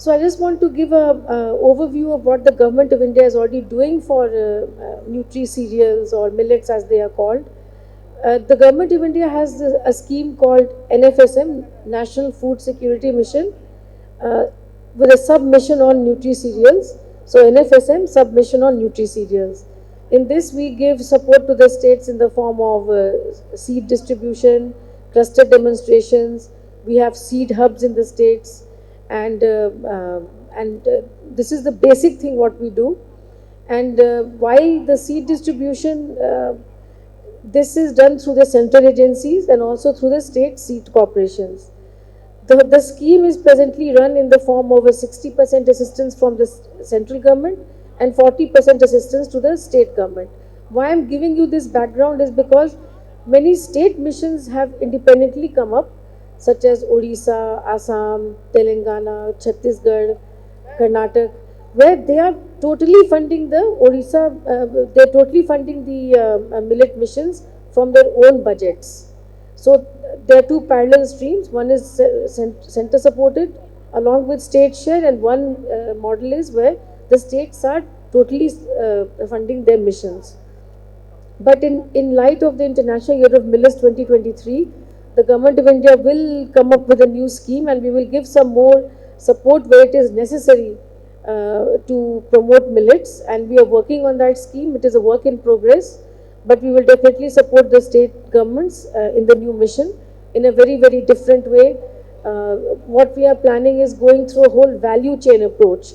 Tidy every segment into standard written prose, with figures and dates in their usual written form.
So I just want to give a overview of what the government of India is already doing for Nutri cereals or millets as they are called. The government of India has a scheme called NFSM, National Food Security Mission, uh, with a sub-mission on Nutri cereals. So NFSM, sub-mission on Nutri cereals. In this, we give support to the states in the form of seed distribution, cluster demonstrations. We have seed hubs in the states, and this is the basic thing what we do. And while the seed distribution, this is done through the central agencies and also through the state seed corporations. The scheme is presently run in the form of a 60% assistance from the central government and 40% assistance to the state government. Why I'm giving you this background is because many state missions have independently come up, such as Odisha, Assam, Telangana, Chhattisgarh, Karnataka, where they are totally funding the they're totally funding the millet missions from their own budgets. So there are two parallel streams. One is center supported along with state share, and one model is where the states are totally funding their missions. But in light of the International Year of Millets 2023, the Government of India will come up with a new scheme, and we will give some more support where it is necessary to promote millets. And we are working on that scheme. It is a work in progress, but we will definitely support the state governments in the new mission in a very, very different way. What we are planning is going through a whole value chain approach.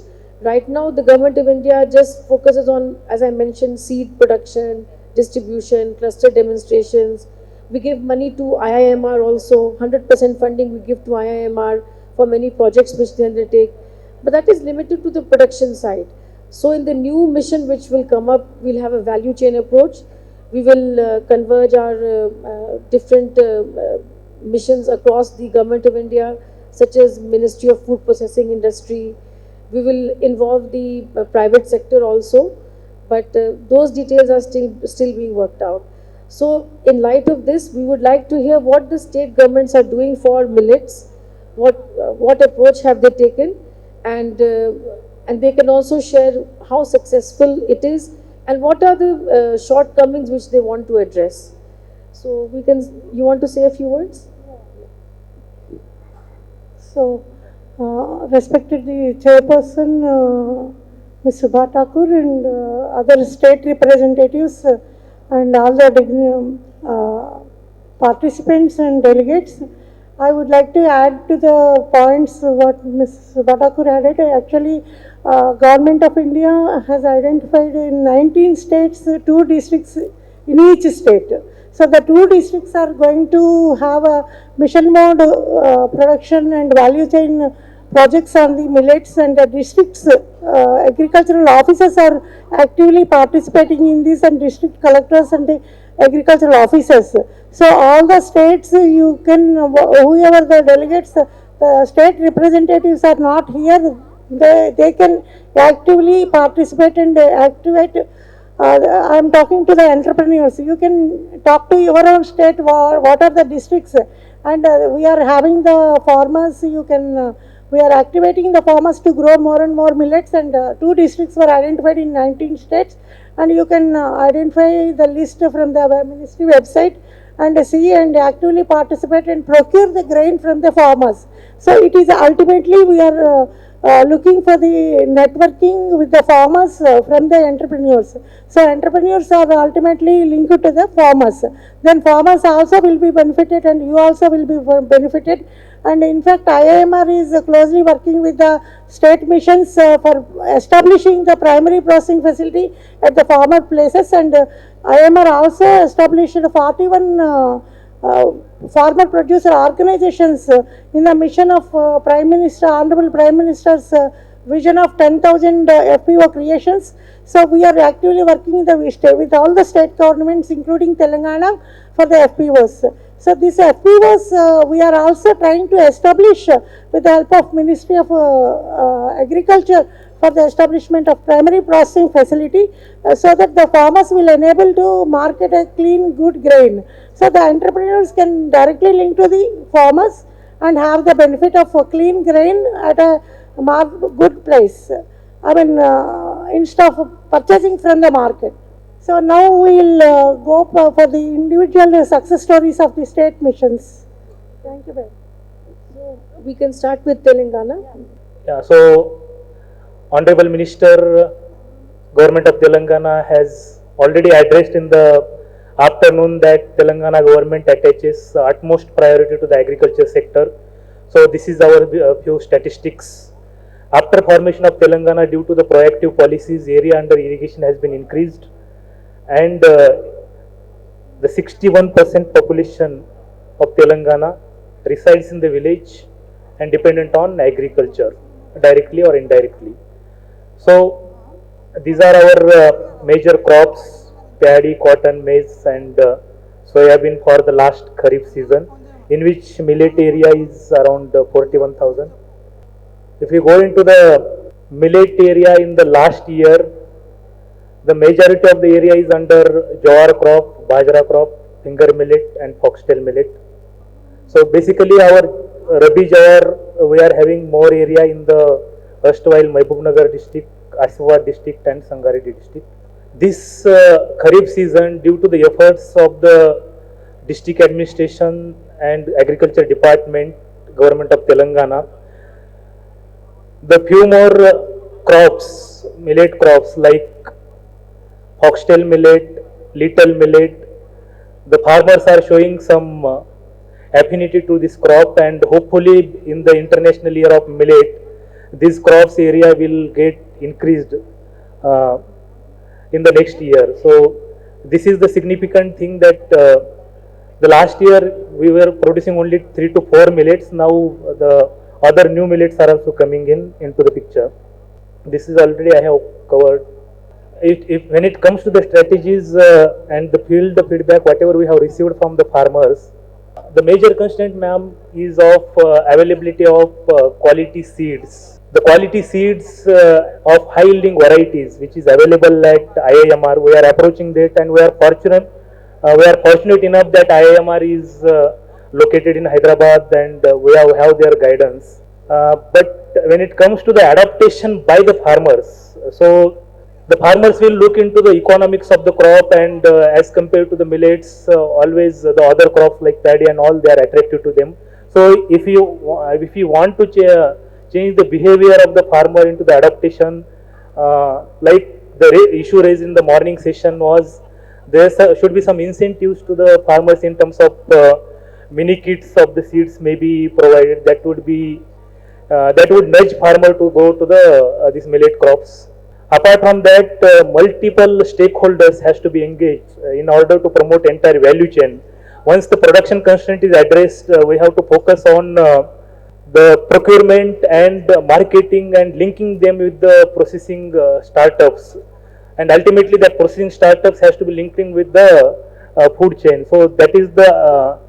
Right now, the Government of India just focuses on, as I mentioned, seed production, distribution, cluster demonstrations. We give money to IIMR also, 100% funding we give to IIMR for many projects which they undertake. But that is limited to the production side. So in the new mission which will come up, we'll have a value chain approach. We will converge our different missions across the Government of India, such as Ministry of Food Processing Industry. We will involve the private sector also, but those details are still being worked out. So in light of this, we would like to hear what the state governments are doing for millets, what approach have they taken, and they can also share how successful it is and what are the shortcomings which they want to address. So you want to say a few words? So, respected the chairperson, Ms. Subha Thakur, and other state representatives and all the participants and delegates, I would like to add to the points what Ms. Subha Thakur added. Actually, Government of India has identified in 19 states 2 districts in each state. So the 2 districts are going to have a mission mode production and value chain projects on the millets, and the districts agricultural officers are actively participating in this, and district collectors and the agricultural officers. So all the states, you can, whoever the delegates, the state representatives are not here, they can actively participate and activate. I am talking to the entrepreneurs. You can talk to your own state, what are the districts, and we are having the farmers, we are activating the farmers to grow more and more millets, and 2 districts were identified in 19 states, and you can identify the list from the ministry website and see and actively participate and procure the grain from the farmers. So it is ultimately we are looking for the networking with the farmers from the entrepreneurs. So entrepreneurs are ultimately linked to the farmers. Then farmers also will be benefited, and you also will be benefited. And in fact, IIMR is closely working with the state missions for establishing the primary processing facility at the farmer places, and IIMR also established 41 farmer producer organizations in the mission of Honorable Prime Minister's vision of 10,000 FPO creations. So we are actively working with all the state governments, including Telangana, for the FPOs. So these FPOs we are also trying to establish with the help of Ministry of Agriculture for the establishment of primary processing facility, so that the farmers will enable to market a clean, good grain. So the entrepreneurs can directly link to the farmers and have the benefit of a clean grain at a good price. I mean, instead of purchasing from the market. So now we'll go for the individual success stories of the state missions. Thank you very much. So we can start with Telangana. Yeah, so Honorable Minister, Government of Telangana has already addressed in the afternoon that Telangana government attaches utmost priority to the agriculture sector. So this is our few statistics. After formation of Telangana, due to the proactive policies, area under irrigation has been increased, and the 61% population of Telangana resides in the village and dependent on agriculture, directly or indirectly. So these are our major crops: paddy, cotton, maize, and soybean for the last Kharif season, in which millet area is around 41,000. If we go into the millet area in the last year, the majority of the area is under jowar crop, bajra crop, finger millet, and foxtail millet. So basically, our Rabi jowar, we are having more area in the erstwhile Mahbubnagar district, Asifabad district, and Sangareddy district. This Kharif season, due to the efforts of the district administration and agriculture department, government of Telangana, the few more crops, millet crops like foxtail millet, little millet, the farmers are showing some affinity to this crop, and hopefully in the international year of millet, this crops area will get increased uh, in the next year. So this is the significant thing that the last year we were producing only 3 to 4 millets. Now the other new millets are also coming in into the picture. This is already I have covered. If when it comes to the strategies and the field feedback, whatever we have received from the farmers, the major constraint, ma'am, is of availability of quality seeds. The quality seeds of high yielding varieties, which is available at IIMR, we are approaching that, and we are fortunate. We are fortunate enough that IIMR is located in Hyderabad, and we have their guidance. But when it comes to the adaptation by the farmers, so the farmers will look into the economics of the crop, and as compared to the millets, always the other crops like paddy and all, they are attractive to them. So if you want to change the behavior of the farmer into the adaptation, like the issue raised in the morning session was, there should be some incentives to the farmers in terms of mini kits of the seeds may be provided. That would nudge farmer to go to the these millet crops. Apart from that, multiple stakeholders has to be engaged in order to promote entire value chain. Once the production constraint is addressed, we have to focus on the procurement and marketing and linking them with the processing startups. And ultimately that processing startups has to be linking with the food chain. So that is the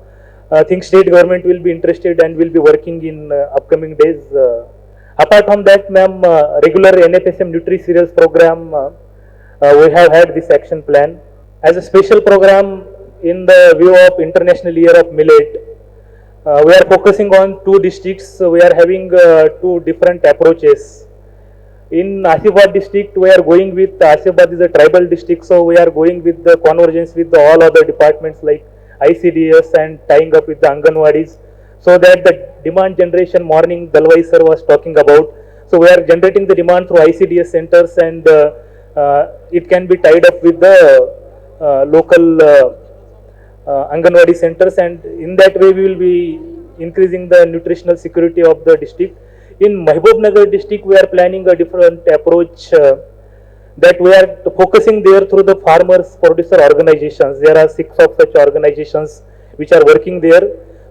thing state government will be interested and will be working in upcoming days. Apart from that, ma'am, regular NFSM Nutri cereals program, we have had this action plan. As a special program in the view of International Year of Millet, we are focusing on 2 districts. We are having 2 different approaches. In Asifabad district, we are going with, Asifabad is a tribal district, so we are going with the convergence with the all other departments like ICDS and tying up with the Anganwadis, so that the demand generation morning Dalwai sir was talking about. So we are generating the demand through ICDS centers, and it can be tied up with the local Anganwadi centers, and in that way we will be increasing the nutritional security of the district. In Mahbubnagar district, we are planning a different approach that we are focusing there through the farmers producer organizations. There are 6 of such organizations which are working there.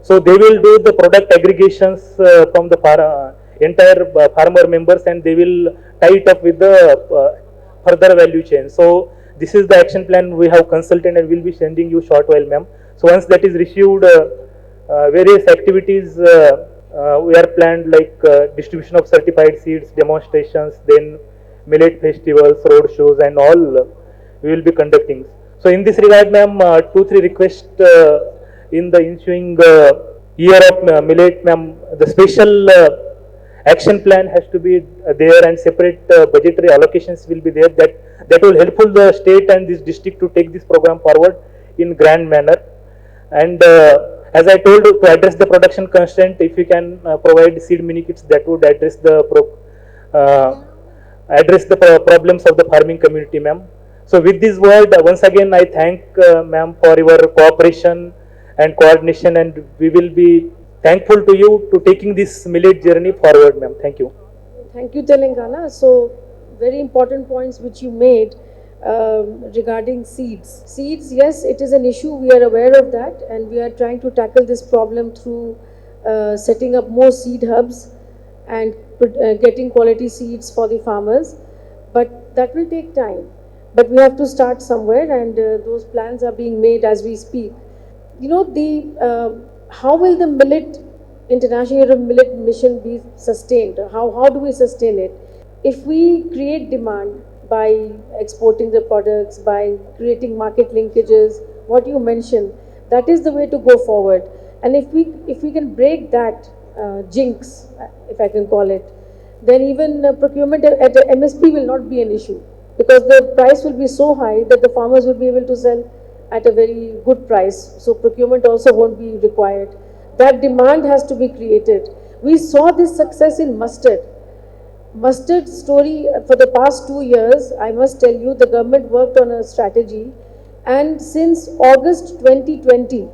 So they will do the product aggregations from the entire farmer members, and they will tie it up with the further value chain. So this is the action plan we have consulted, and will be sending you short while, ma'am. So once that is received, various activities we are planned, like distribution of certified seeds, demonstrations, then millet festivals, road shows, and all we will be conducting. So in this regard, ma'am, 2-3 requests in the ensuing year of millet, ma'am. The special action plan has to be there, and separate budgetary allocations will be there, that will helpful the state and this district to take this program forward in grand manner. And as I told, to address the production constraint, if you can provide seed mini kits, that would address the problems of the farming community, ma'am. So with this word, once again I thank ma'am for your cooperation and coordination, and we will be thankful to you to taking this millet journey forward, ma'am. Thank you. Thank you, Telangana. So, very important points which you made regarding seeds. Seeds, yes, it is an issue. We are aware of that, and we are trying to tackle this problem through setting up more seed hubs and getting quality seeds for the farmers. But that will take time. But we have to start somewhere, and those plans are being made as we speak. You know, how will the International Year of Millet mission be sustained? How do we sustain it? If we create demand by exporting the products, by creating market linkages, what you mentioned, that is the way to go forward. And if we can break that jinx, if I can call it, then even procurement at MSP will not be an issue, because the price will be so high that the farmers will be able to sell at a very good price. So procurement also won't be required. That demand has to be created. We saw this success in mustard. Mustard story for the past 2 years, I must tell you, the government worked on a strategy, and since August 2020,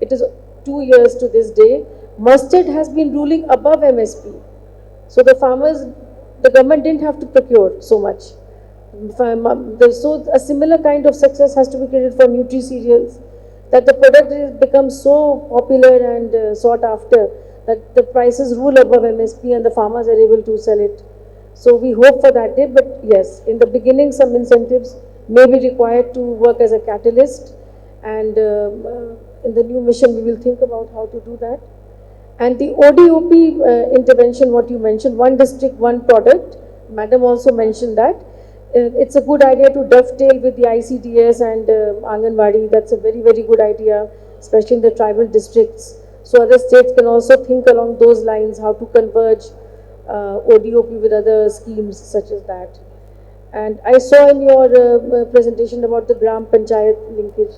it is 2 years to this day, mustard has been ruling above MSP. So the farmers, the government didn't have to procure so much. So a similar kind of success has to be created for Nutri cereals, that the product becomes so popular and sought after that the prices rule above MSP and the farmers are able to sell it. So we hope for that day, but yes, in the beginning some incentives may be required to work as a catalyst, and in the new mission we will think about how to do that. And the ODOP intervention, what you mentioned, one district, one product, Madam also mentioned that. It's a good idea to dovetail with the ICDS and Anganwadi. That's a very, very good idea, especially in the tribal districts. So other states can also think along those lines, how to converge ODOP with other schemes such as that. And I saw in your presentation about the Gram Panchayat linkage.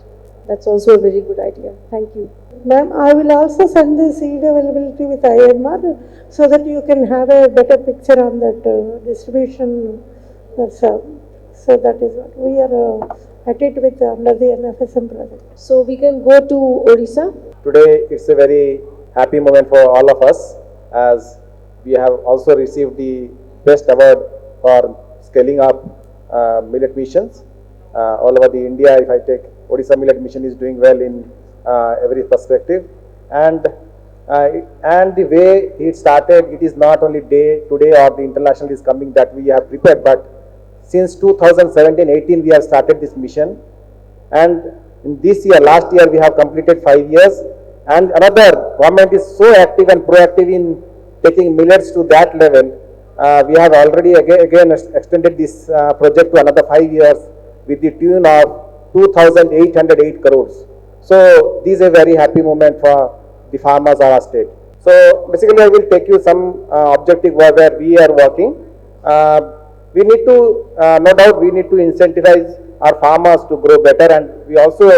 That's also a very good idea. Thank you. Ma'am, I will also send the seed availability with IMR so that you can have a better picture on that distribution. So that is what we are at it with under the NFSM project. So we can go to Odisha. Today it's a very happy moment for all of us, as we have also received the best award for scaling up millet missions all over the India. If I take Odisha Millet Mission is doing well in every perspective, and the way it started, it is not only today or the international is coming that we have prepared, but since 2017-18 we have started this mission, and in this year, last year we have completed 5 years, and another government is so active and proactive in taking millets to that level. We have already again extended this project to another 5 years with the tune of 2,808 crores. So this is a very happy moment for the farmers of our state. So basically I will take you some objective where we are working. We need to, no doubt we need to incentivize our farmers to grow better, and we also,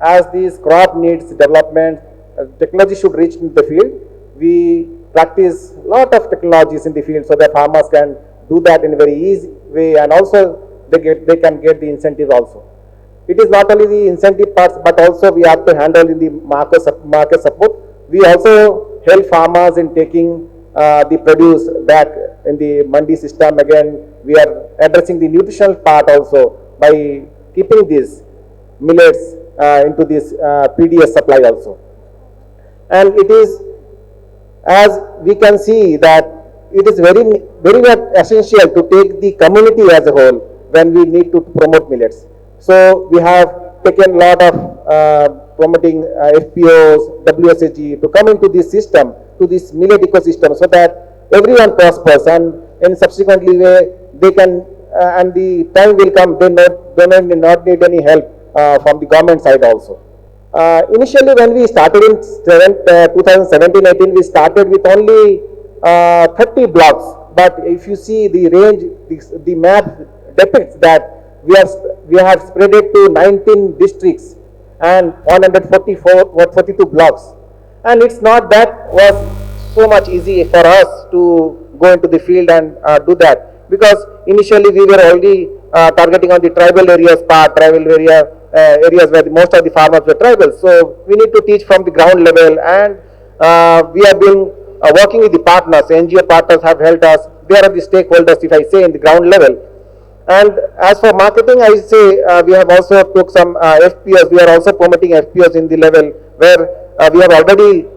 as this crop needs development, technology should reach in the field. We practice a lot of technologies in the field so that farmers can do that in a very easy way, and also they can get the incentives also. It is not only the incentive parts, but also we have to handle in the market support. We also help farmers in taking the produce back in the mandi system. Again, we are addressing the nutritional part also by keeping these millets into this PDS supply also. And it is, as we can see, that it is very essential to take the community as a whole when we need to promote millets. So we have taken a lot of promoting FPOs, WSAG to come into this system, to this millet ecosystem, so that everyone prospers, and in subsequently way they can, and the time will come, they may not need any help from the government side also. Initially when we started in 2017-18, we started with only 30 blocks. But if you see the range, the map depicts that we have spread it to 19 districts and 144 or 42 blocks. And it's not that was so much easy for us to go into the field and do that, because initially we were already targeting on the tribal areas areas where most of the farmers were tribal. So we need to teach from the ground level, and we have been working with the partners. NGO partners have helped us. They are the stakeholders, if I say, in the ground level. And as for marketing, I say we have also took some FPOs. We are also promoting FPOs in the level where we have already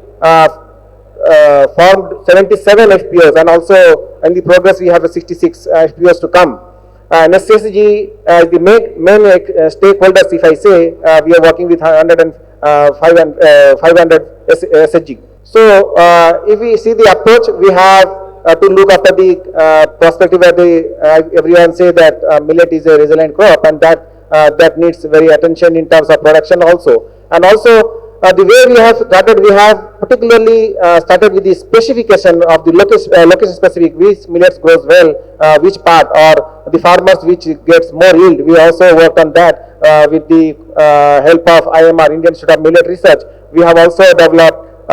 formed 77 FPOs, and also in the progress we have 66 FPOs to come. NSSG, the main stakeholders, if I say, we are working with 500 SSG. So if we see the approach, we have to look after the perspective where everyone say that millet is a resilient crop, and that needs very attention in terms of production also. And also the way we have started, we have particularly started with the specification of the location specific, which millets grows well, which part, or the farmers which gets more yield. We also worked on that with the help of IMR, Indian Institute of Millet Research. We have also developed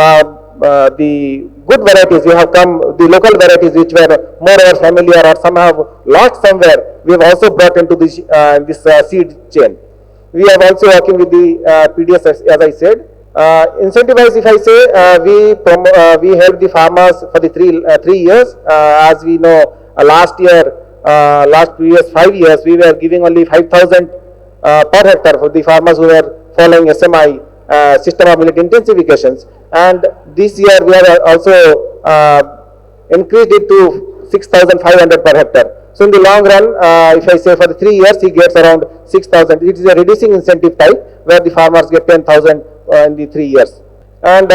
the good varieties. We have come, the local varieties which were more or familiar or somehow lost somewhere, we have also brought into this seed chain. We are also working with the PDS, as I said. Incentive-wise, if I say, we help the farmers for the 3 years. As we know, last 2 years, 5 years, we were giving only 5,000 per hectare for the farmers who were following SMI, system of millet intensifications. And this year we have also increased it to 6,500 per hectare. So in the long run, if I say for the 3 years, he gets around 6,000. It is a reducing incentive type where the farmers get 10,000 in the 3 years. And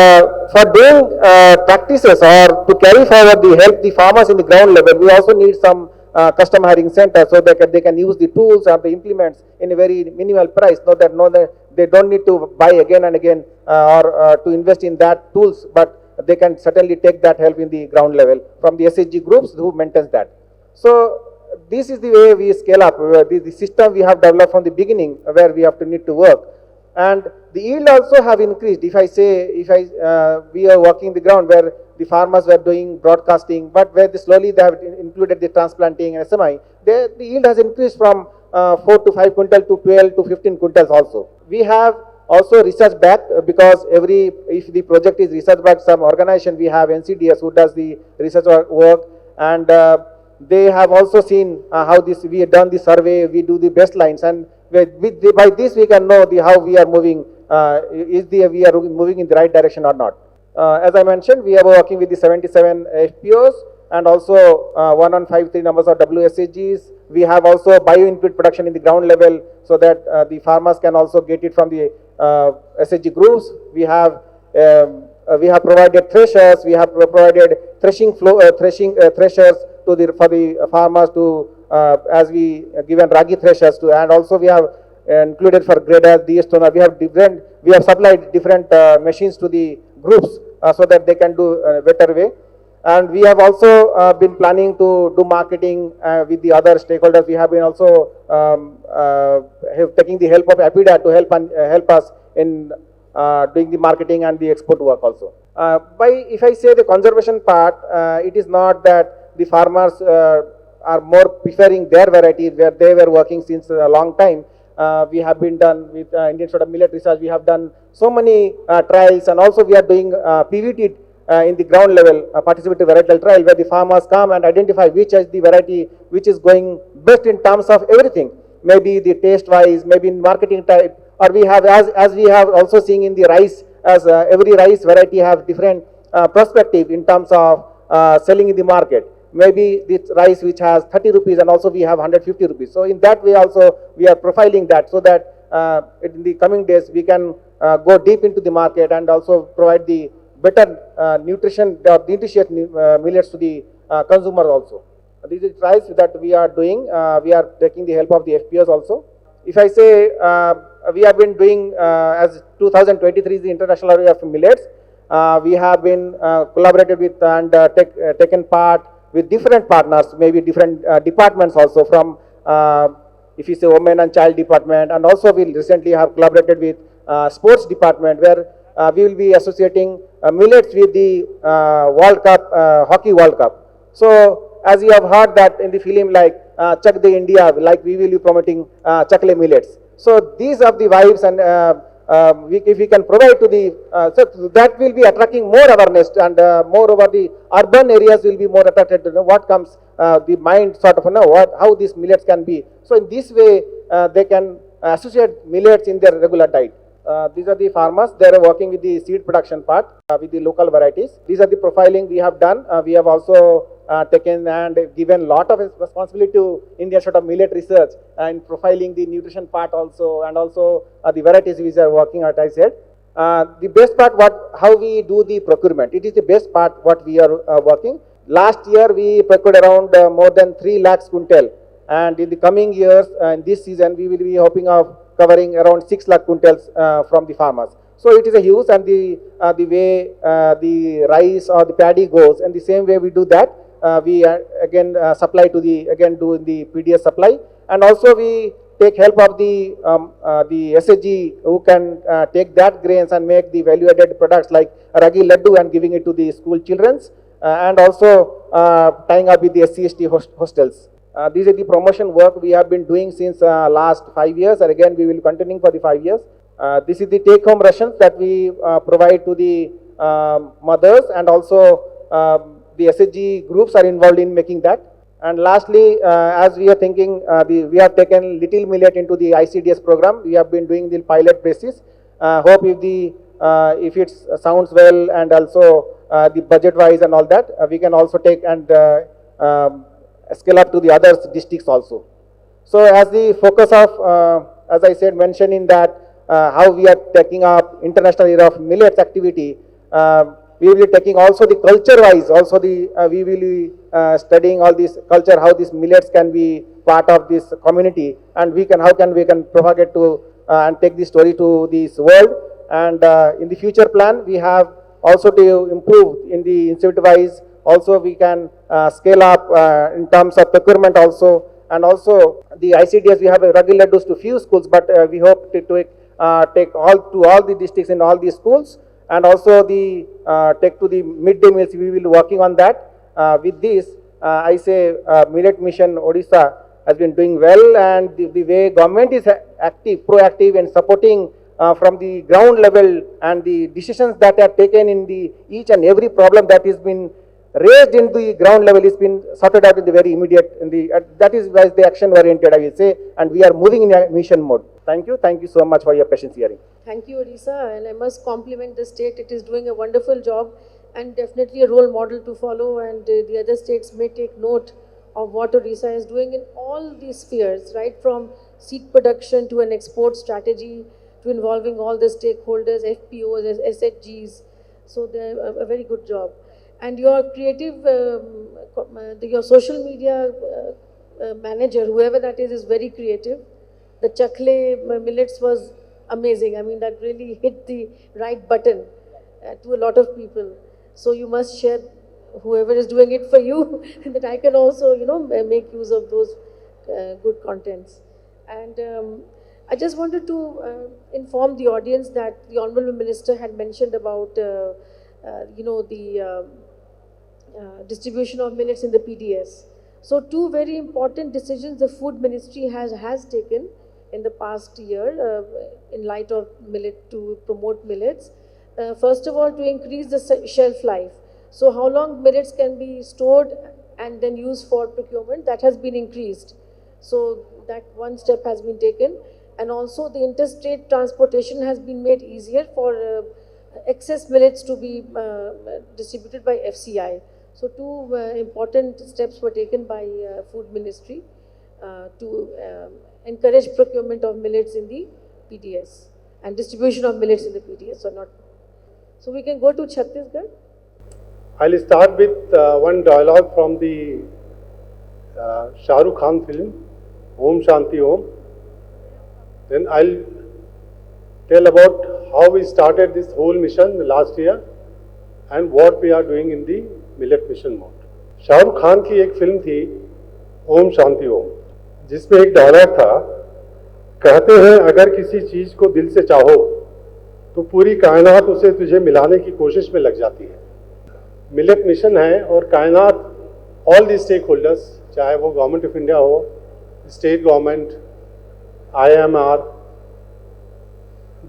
for doing practices or to carry forward the help the farmers in the ground level, we also need some custom hiring center so that they can use the tools or the implements in a very minimal price, so that they don't need to buy again and again or to invest in that tools, but they can certainly take that help in the ground level from the SHG groups who maintains that. So this is the way we scale up, the system we have developed from the beginning where we have to need to work. And the yield also have increased. If I say, we are working the ground where the farmers were doing broadcasting, but where slowly they have included the transplanting and SMI, the yield has increased from 4 to 5 quintal to 12 to 15 quintals also. We have also research back, because if the project is research back, some organization, we have NCDS who does the research work, and they have also seen how we have done the survey, we do the baselines, and by this we can know how we are moving, we are moving in the right direction or not. As I mentioned, we are working with the 77 FPOs and also 1153 numbers of WSAGs. We have also bio-input production in the ground level so that the farmers can also get it from the SHG groups. We have provided threshers. We have provided threshers for the farmers to as we given ragi threshers to, and also we have included for graders, DS toner. We have supplied different machines to the groups so that they can do a better way. And we have also been planning to do marketing with the other stakeholders. We have been also taking the help of APIDA to help us in doing the marketing and the export work also. If I say the conservation part, it is not that the farmers are more preferring their varieties where they were working since a long time. We have been done with Indian Institute of Millet Research. We have done so many trials, and also we are doing PVT in the ground level, participative varietal trial, where the farmers come and identify which is the variety which is going best in terms of everything, maybe the taste wise, maybe in marketing type, or we have, as we have also seen in the rice, as every rice variety have different perspective in terms of selling in the market. Maybe this rice which has 30 rupees and also we have 150 rupees. So in that way also we are profiling that, so that in the coming days we can go deep into the market and also provide the better nutritious millets to the consumer also. These are trials that we are doing. We are taking the help of the FPOs also. If I say we have been doing, as 2023 is the International Year of Millets, we have been collaborated with and taken part with different partners, maybe different departments also from, if you say, women and child department, and also we recently have collaborated with sports department, where we will be associating millets with the World Cup, Hockey World Cup. So as you have heard that in the film like Chak the India, like we will be promoting Chakle millets. So these are the vibes, and if we can provide to the, so that will be attracting more awareness, and more over the urban areas will be more attracted to know what comes, the mind sort of know what, how these millets can be. So in this way they can associate millets in their regular diet. These are the farmers. They are working with the seed production part with the local varieties. These are the profiling we have done. We have also taken and given lot of responsibility to Indian Institute of Millet Research in profiling the nutrition part also, and also the varieties which are working at, I said. The best part, how we do the procurement. It is the best part what we are working. Last year we procured around more than 3 lakhs quintal, and in the coming years, in this season, we will be hoping of covering around 6 lakh quintals from the farmers. So it is a huge, and the way the rice or the paddy goes, and the same way we do that, we again supply to the, again do in the PDS supply, and also we take help of the SHG who can take that grains and make the value added products like ragi laddu and giving it to the school childrens, and also tying up with the SC/ST hostels. These are the promotion work we have been doing since last 5 years, and again we will continue for the 5 years. This is the take home rations that we provide to the mothers, and also the SHG groups are involved in making that. And lastly, as we are thinking, we have taken little millet into the ICDS program. We have been doing the pilot basis. Hope if it sounds well, and also the budget wise and all that, we can also take and scale up to the other districts also. So as the focus of, as I said, mentioned in that, how we are taking up international year of millets activity, we will be taking also the culture wise, also the, we will be studying all this culture, how these millets can be part of this community, and how can we propagate to and take this story to this world. And in the future plan, we have also to improve in the institute wise. Also we can scale up in terms of procurement also, and also the ICDS, we have a regular dose to few schools, but we hope to take all the districts in all the schools, and also the take to the midday meals. We will be working on that. With this, I say Millet Mission Odisha has been doing well, and the way government is active, proactive, and supporting from the ground level, and the decisions that are taken in the each and every problem that has been raised in the ground level is been sorted out in the very immediate, that is why the action oriented, I will say, and we are moving in a mission mode. Thank you so much for your patience hearing. Thank you, Odisha, and I must compliment the state. It is doing a wonderful job, and definitely a role model to follow, and the other states may take note of what Odisha is doing in all these spheres, right from seed production to an export strategy, to involving all the stakeholders, FPOs, SHGs. So they're a very good job. And your creative, your social media manager, whoever that is very creative. The Chakle millets was amazing. I mean, that really hit the right button to a lot of people. So you must share, whoever is doing it for you, that I can also, make use of those good contents. And I just wanted to inform the audience that the Honorable Minister had mentioned about, the distribution of millets in the PDS. So two very important decisions the Food Ministry has taken in the past year in light of millet, to promote millets. First of all, to increase the shelf life. So how long millets can be stored and then used for procurement, that has been increased. So that one step has been taken. And also the interstate transportation has been made easier for excess millets to be distributed by FCI. So two important steps were taken by Food Ministry to encourage procurement of millets in the PDS and distribution of millets in the PDS. So we can go to Chhattisgarh. I'll start with one dialogue from the Shah Rukh Khan film, Om Shanti Om. Then I'll tell about how we started this whole mission last year, and what we are doing in the millet mission mode. Shahrukh Khan की एक film थी ओम शांति ओम, जिसमें एक dialogue था, कहते हैं अगर किसी चीज को दिल से चाहो तो पूरी कायनात उसे तुझे मिलाने की कोशिश में लग जाती है। मिलेट मिशन है और कायनात, ऑल दी स्टेक होल्डर्स, चाहे वो गवर्नमेंट ऑफ इंडिया हो, state government, IMR,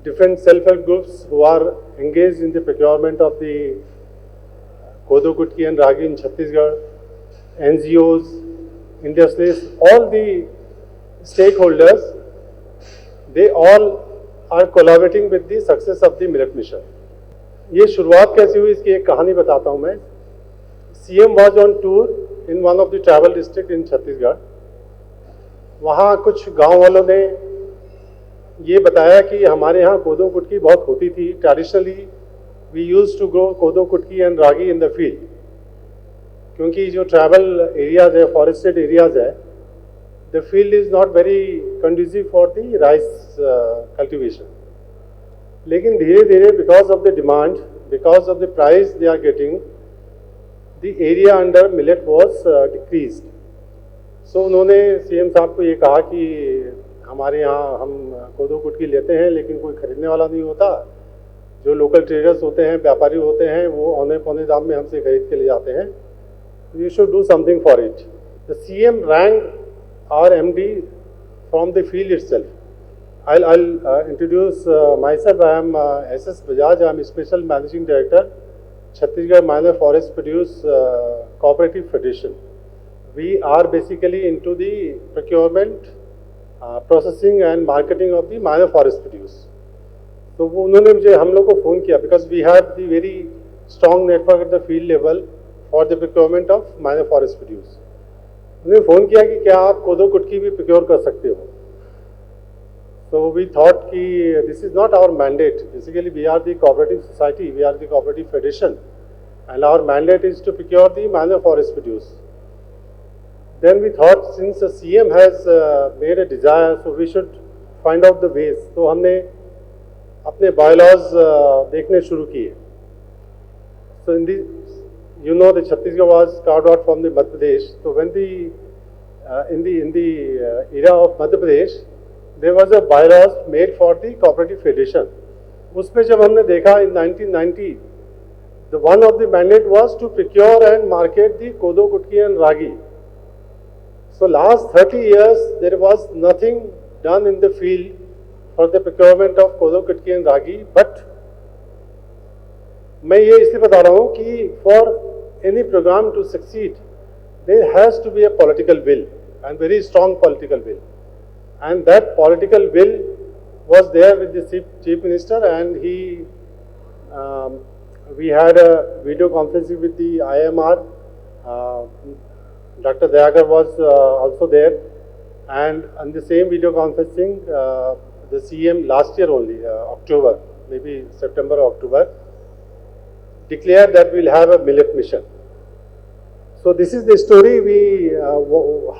different self-help groups who are engaged in the procurement of the Kodo, Kutki and Ragi in Chhattisgarh, NGOs, industrialists, all the stakeholders, they all are collaborating with the success of the millet mission. ये शुरुआत कैसे हुई इसकी एक कहानी बताता हूँ मैं. CM was on tour in one of the tribal district in Chhattisgarh. वहाँ कुछ गांव वालों ने ये बताया कि हमारे यहाँ कोदो कुटकी बहुत होती थी. Traditionally we use to grow kodo kutki and ragi in the field, क्योंकि जो ट्राइबल एरियाज है, फॉरेस्टेड एरियाज है, the field is not very conducive for the rice cultivation. लेकिन धीरे धीरे because of the demand, because of the price they are getting, the area under millet was decreased. So उन्होंने CM साहब को ये कहा कि हमारे यहाँ हम कोदो कुटकी लेते हैं लेकिन कोई खरीदने वाला नहीं होता. जो लोकल ट्रेडर्स होते हैं, व्यापारी होते हैं, वो औने पौने दाम में हमसे खरीद के ले जाते हैं. You should do something for it. The CM rang our MD from the field itself. I'll introduce myself. I am SS Bajaj. I am Special Managing Director, Chhattisgarh Minor Forest Produce Cooperative Federation. We are basically into the procurement, processing and marketing of the minor forest produce. तो वो उन्होंने मुझे, हम लोग को phone किया because we have the very strong network at the field level for the procurement of minor forest produce. उन्होंने phone किया कि क्या आप कोदो कुटकी भी प्रोक्योर कर सकते हो. So we thought कि this is not our mandate. Basically we are the cooperative society, we are the cooperative federation, and our mandate is to procure the minor forest produce. Then we thought since the CM has made a desire, so we should find out the ways. तो हमने अपने bylaws देखने शुरू किए. So in the, you know, the Chhattisgarh was carved out from the Madhya Pradesh. So when the in the era of Madhya Pradesh, there was a bylaws made for the cooperative federation. उसमें जब हमने देखा in 1990, the one of the mandate was to procure and market the kodo, kutki and ragi. So last 30 years there was nothing done in the field for the procurement of kodo, kutki and ragi. But मैं ये इसलिए बता रहा हूँ कि for any program to succeed, there has to be a political will, and very strong political will. And that political will was there with the Chief Minister, and he, we had a video conferencing with the IMR. Dr. Dayagar was also there, and on the same video conferencing, the CM last year only, October, maybe September or October, declared that we'll have a millet mission. So this is the story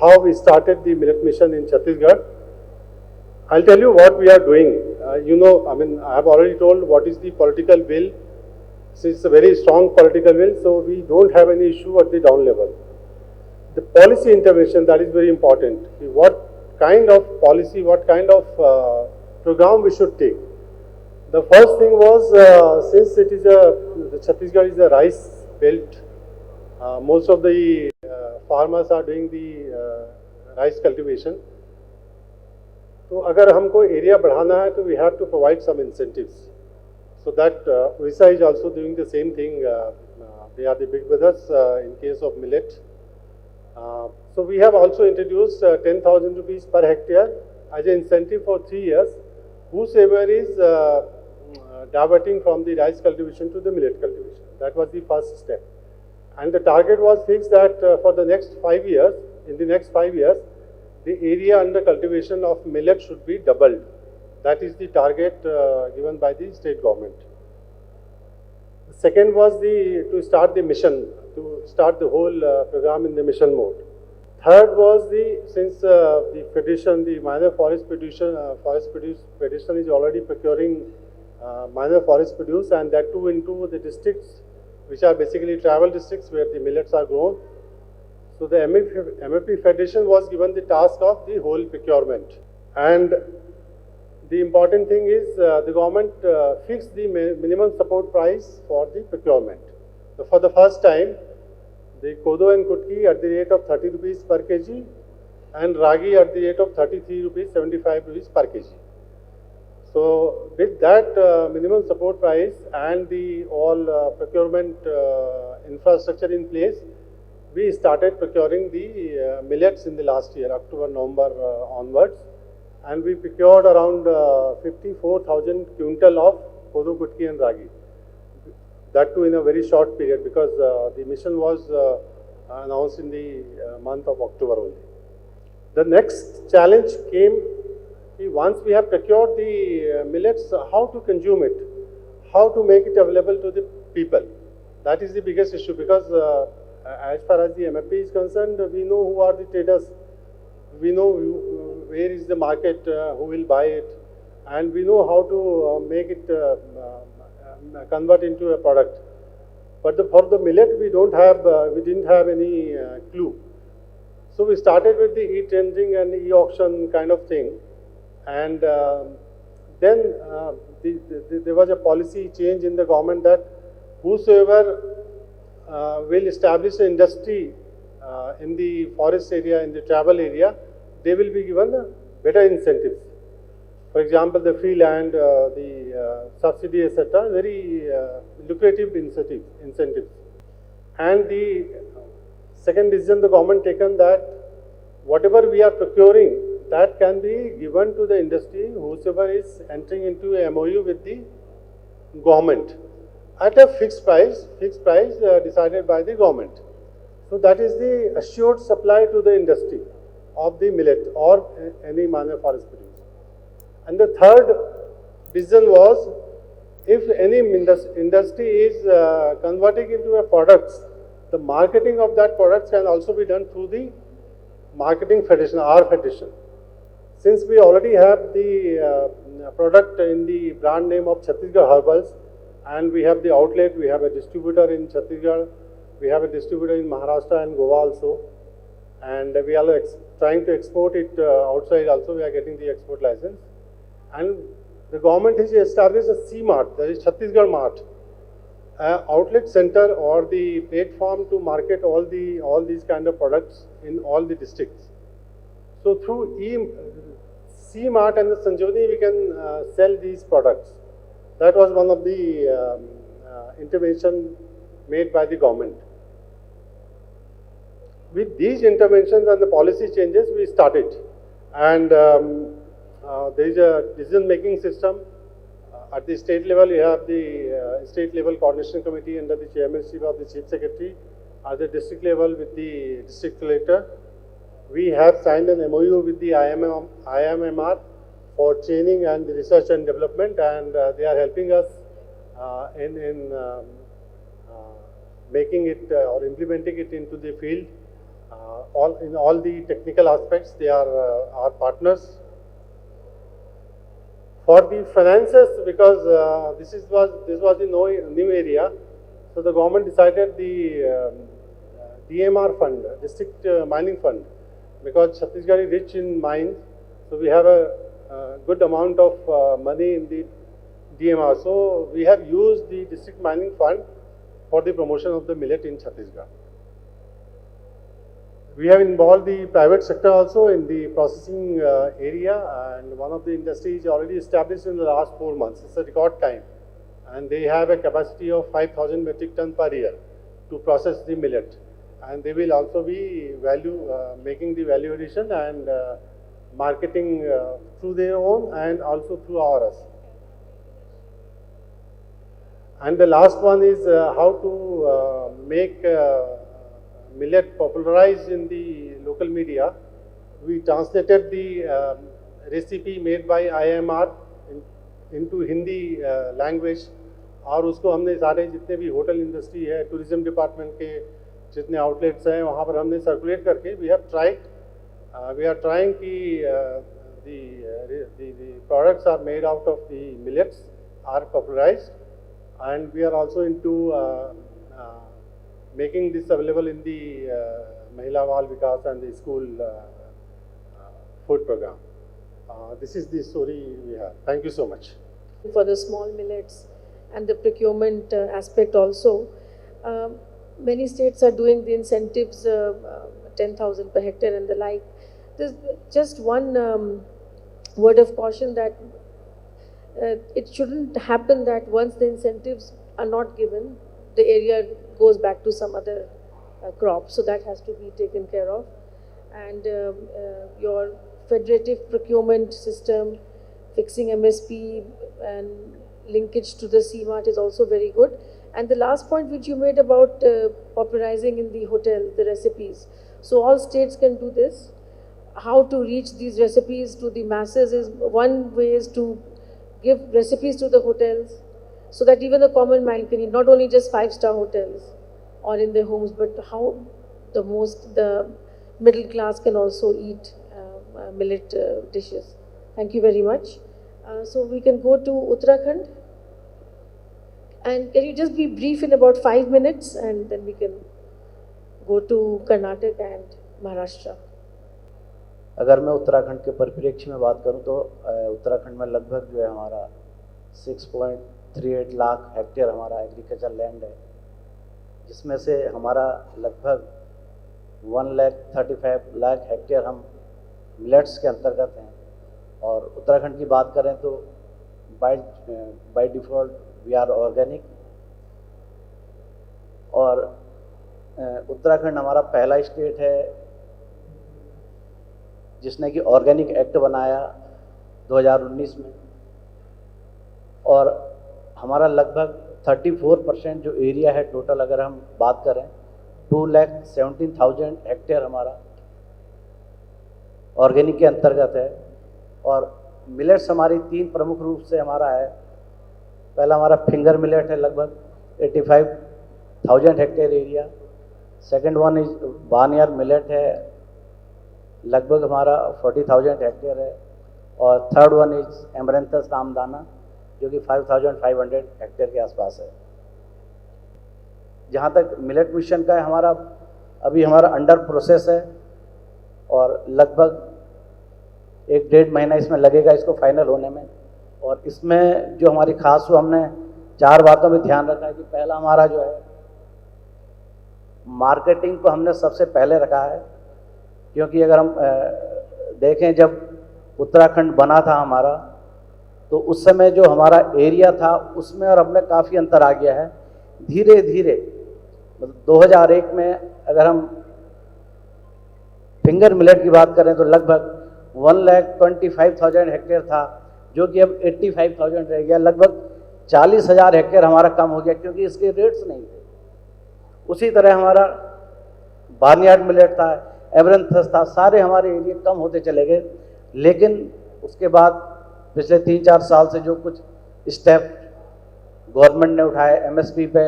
how we started the millet mission in Chhattisgarh. I'll tell you what we are doing. You know, I mean, I have already told what is the political will. So it's a very strong political will, so we don't have any issue at the down level. The policy intervention, that is very important. What kind of policy, what kind of program we should take. The first thing was, since it is the Chhattisgarh is a rice belt, most of the farmers are doing the rice cultivation. तो अगर हमको area बढ़ाना है तो we have to provide some incentives. So that Orissa is also doing the same thing. They are the big brothers in case of millet. So we have also introduced 10,000 rupees per hectare as an incentive for 3 years. Whosoever is diverting from the rice cultivation to the millet cultivation. That was the first step. And the target was fixed that for the next 5 years, in the next 5 years, the area under cultivation of millet should be doubled. That is the target given by the state government. The second was to start the mission, to start the whole program in the mission mode. Third was since the federation, the minor forest federation is already procuring minor forest produce, and that too into the districts which are basically travel districts where the millets are grown. So the MFP Federation was given the task of the whole procurement. And the important thing is the government fixed the minimum support price for the procurement. So for the first time, the Kodo and Kutki at the rate of 30 rupees per kg and Ragi at the rate of 33 rupees, 75 rupees per kg. So with that minimum support price and the all procurement infrastructure in place, we started procuring the millets in the last year, October, November onwards, and we procured around 54,000 quintal of Kodo, Kutki and Ragi. That too in a very short period, because the mission was announced in the month of October only. The next challenge came, once we have procured the millets, how to consume it, how to make it available to the people. That is the biggest issue, because as far as the MFP is concerned, we know who are the traders, we know where is the market, who will buy it, and we know how to make it convert into a product. But for the millet, we didn't have any clue. So we started with the e-tendering and e-auction kind of thing, and then there was a policy change in the government that whosoever will establish an industry in the forest area, in the travel area, they will be given better incentives. For example, the free land, the subsidy, etc., very lucrative incentives. And the second decision the government taken that whatever we are procuring, that can be given to the industry, whosoever is entering into a MOU with the government at a fixed price decided by the government. So that is the assured supply to the industry of the millet or any minor forest produce. And the third decision was, if any industry is converting into a product, the marketing of that product can also be done through the marketing federation, our federation. Since we already have the product in the brand name of Chhattisgarh Herbals, and we have the outlet, we have a distributor in Chhattisgarh, we have a distributor in Maharashtra and Goa also, and we are trying to export it outside also, we are getting the export license. And the government has established a C-Mart, that is Chhattisgarh Mart, outlet center or the platform to market all these kind of products in all the districts. So through C-Mart and the Sanjivani, we can sell these products. That was one of the intervention made by the government. With these interventions and the policy changes, we started. And there is a decision-making system. At the state level, you have the state level coordination committee under the chairmanship of the chief secretary. At the district level, with the district collector, we have signed an MOU with the IMMR for training and research and development, and they are helping us in making it or implementing it into the field. In all the technical aspects, they are our partners. For the finances, because this was the new area, so the government decided the DMR fund, District Mining Fund, because Chhattisgarh is rich in mines, so we have a good amount of money in the DMR. So we have used the District Mining Fund for the promotion of the millet in Chhattisgarh. We have involved the private sector also in the processing area, and one of the industries already established in the last 4 months. It's a record time, and they have a capacity of 5,000 metric ton per year to process the millet, and they will also be making the value addition and marketing through their own and also through ours. And the last one is how to make millet popularized in the local media. We translated the recipe made by IMR into Hindi language, और उसको हमने सारे जितने भी hotel industry है, tourism department के जितने outlets हैं, वहाँ पर हमने सर्कुलेट करके we are trying कि the products are made out of the millets are popularized, and we are also into making this available in the Mahila Bal Vikas and the school food program. This is the story we have. Thank you so much. For the small millets and the procurement aspect also. Many states are doing the incentives, 10,000 per hectare and the like. There's just one word of caution that it shouldn't happen that once the incentives are not given, the area goes back to some other crop. So that has to be taken care of. And your federative procurement system, fixing MSP and linkage to the CMART is also very good. And the last point which you made about popularizing in the hotel, the recipes. So all states can do this. How to reach these recipes to the masses is one way is to give recipes to the hotels so that even the common man can eat, not only just 5-star hotels or in their homes, but how the middle class can also eat millet dishes. Thank you very much. So we can go to Uttarakhand. And can you just be brief in about 5 minutes, and then we can go to Karnataka and Maharashtra. अगर मैं उत्तराखंड के परिप्रेक्ष्य में बात करूं तो उत्तराखंड में लगभग जो है हमारा 6.38 लाख हेक्टेयर हमारा एग्रीकल्चर लैंड है, जिसमें से हमारा लगभग 1,35 लाख हेक्टेयर हम मिलेट्स के अंतर्गत हैं। और उत्तराखंड की बात करें तो by default we are organic. और उत्तराखंड हमारा पहला स्टेट है जिसने कि ऑर्गेनिक एक्ट बनाया 2019 में। और हमारा लगभग 34% जो एरिया है टोटल, अगर हम बात करें 2,17,000 हेक्टेयर हमारा ऑर्गेनिक के अंतर्गत है। और मिलेट्स हमारी 3 प्रमुख रूप से हमारा है। पहला हमारा फिंगर मिलेट है लगभग 85,000 hectare area. Second one is barnyard millet है, लगभग हमारा 40,000 हेक्टेयर है। और थर्ड वन इज एमरेंथस रामदाना जो कि 5,500 हेक्टेयर के आसपास है। जहाँ तक मिलेट मिशन का है, हमारा अभी हमारा अंडर प्रोसेस है और लगभग 1-1.5 महीना इसमें लगेगा इसको फाइनल होने में। और इसमें जो हमारी खास वो हमने 4 बातों में ध्यान रखा है कि पहला हमारा जो है मार्केटिंग को हमने सबसे पहले रखा है, क्योंकि अगर हम देखें जब उत्तराखंड बना था हमारा, तो उस समय जो हमारा एरिया था उसमें और अब में काफ़ी अंतर आ गया है। धीरे धीरे मतलब 2001 में अगर हम फिंगर मिलेट की बात करें तो लगभग 1,25,000 हेक्टेयर था, जो कि अब 85,000 रह गया। लगभग 40,000 हेक्टेयर हमारा कम हो गया क्योंकि इसके रेट्स नहीं थे। उसी तरह हमारा बार्नयार्ड मिलेट था, एमरेंथस था, सारे हमारे एरिया कम होते चले गए। लेकिन उसके बाद पिछले 3-4 साल से जो कुछ स्टेप गवर्नमेंट ने उठाए, एमएसपी पे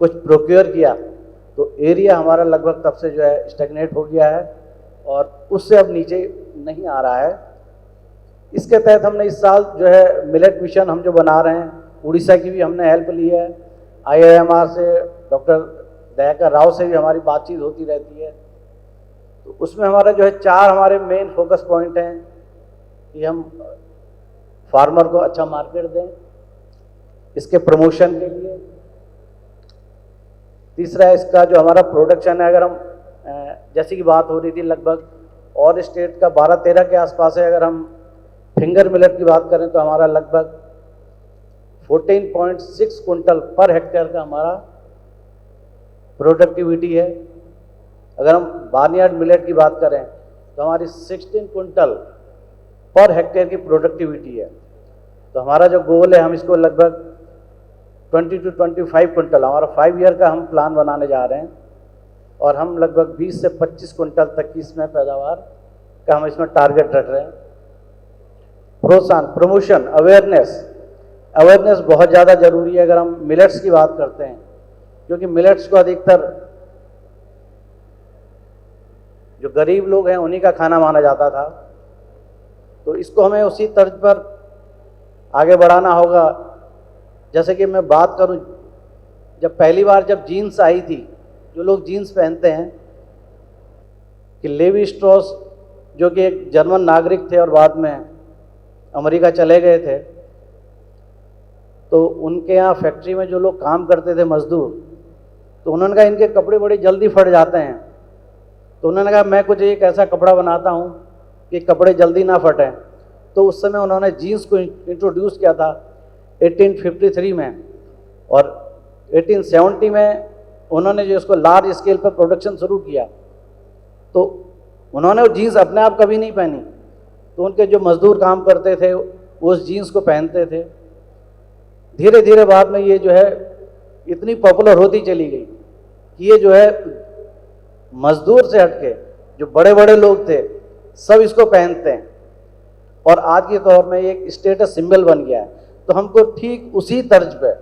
कुछ प्रोक्योर किया, तो एरिया हमारा लगभग तब से जो है स्टैग्नेट हो गया है और उससे अब नीचे नहीं आ रहा है। इसके तहत हमने इस साल जो है मिलेट मिशन हम जो बना रहे हैं, उड़ीसा की भी हमने हेल्प ली है, IIMR से डॉक्टर दयाकर राव से भी हमारी बातचीत होती रहती है। तो उसमें हमारा जो है 4 हमारे मेन फोकस पॉइंट हैं कि हम फार्मर को अच्छा मार्केट दें इसके प्रमोशन के लिए। तीसरा इसका जो हमारा प्रोडक्शन है, अगर हम जैसे की बात हो रही थी लगभग और स्टेट का 12-13 के आसपास है। अगर हम फिंगर मिलेट की बात करें तो हमारा लगभग 14.6 कुंटल पर हेक्टेयर का हमारा प्रोडक्टिविटी है। अगर हम बार्नयार्ड मिलेट की बात करें तो हमारी 16 कुंटल पर हेक्टेयर की प्रोडक्टिविटी है। तो हमारा जो गोल है, हम इसको लगभग 20 to 25 कुंटल, हमारा 5 ईयर का हम प्लान बनाने जा रहे हैं और हम लगभग 20 से 25 कुंटल तक की इसमें पैदावार का हम इसमें टारगेट रख रहे हैं। प्रोत्साहन, प्रमोशन, अवेयरनेस बहुत ज़्यादा ज़रूरी है अगर हम मिलेट्स की बात करते हैं, क्योंकि मिलेट्स को अधिकतर जो गरीब लोग हैं उन्हीं का खाना माना जाता था। तो इसको हमें उसी तर्ज पर आगे बढ़ाना होगा। जैसे कि मैं बात करूं जब पहली बार जब जीन्स आई थी, जो लोग जीन्स पहनते हैं, कि लेवी स्ट्रॉस जो कि एक जर्मन नागरिक थे और बाद में अमेरिका चले गए थे, तो उनके यहाँ फैक्ट्री में जो लोग काम करते थे मजदूर, तो उन्होंने कहा इनके कपड़े बड़े जल्दी फट जाते हैं, तो उन्होंने कहा मैं कुछ एक ऐसा कपड़ा बनाता हूँ कि कपड़े जल्दी ना फटें। तो उस समय उन्होंने जीन्स को इंट्रोड्यूस किया था 1853 में, और 1870 में उन्होंने जो इसको लार्ज स्केल पर प्रोडक्शन शुरू किया, तो उन्होंने वो जीन्स अपने आप कभी नहीं पहनी, तो उनके जो मजदूर काम करते थे वो उस जीन्स को पहनते थे। धीरे धीरे बाद में ये जो है इतनी पॉपुलर होती चली गई कि ये जो है मजदूर से हटके जो बड़े बड़े लोग थे सब इसको पहनते हैं, और आज के दौर में ये एक स्टेटस सिंबल बन गया है। तो हमको ठीक उसी तर्ज पे,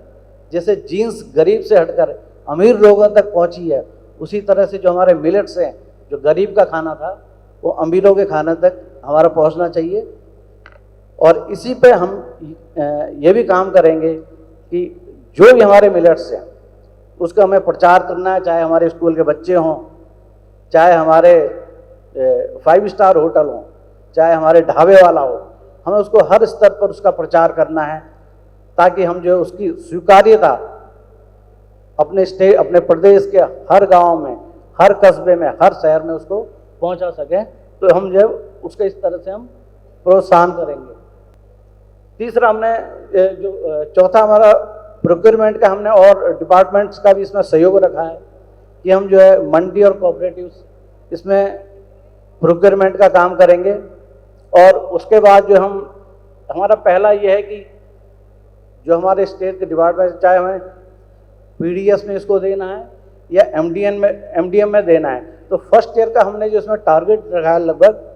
जैसे जीन्स गरीब से हटकर अमीर लोगों तक पहुंची है, उसी तरह से जो हमारे मिलेट्स हैं, जो गरीब का खाना था वो अमीरों के खाने तक हमारा पहुंचना चाहिए। और इसी पे हम ये भी काम करेंगे कि जो भी हमारे मिलेट्स हैं उसका हमें प्रचार करना है, चाहे हमारे स्कूल के बच्चे हों, चाहे हमारे 5 स्टार होटल हों, चाहे हमारे ढाबे वाला हो, हमें उसको हर स्तर पर उसका प्रचार करना है, ताकि हम जो उसकी स्वीकार्यता अपने प्रदेश के हर गांव में, हर कस्बे में, हर शहर में उसको पहुंचा सकें। तो हम जो उसके इस तरह से हम प्रोत्साहन करेंगे। तीसरा हमने जो चौथा हमारा प्रोक्योरमेंट का, हमने और डिपार्टमेंट्स का भी इसमें सहयोग रखा है कि हम जो है मंडी और कोऑपरेटिव्स इसमें प्रोक्योरमेंट का काम करेंगे। और उसके बाद जो हमारा पहला ये है कि जो हमारे स्टेट के डिपार्टमेंट, चाहे हमें पीडीएस में इसको देना है या एमडीएम में देना है, तो फर्स्ट ईयर का हमने जो इसमें टारगेट रखा है लगभग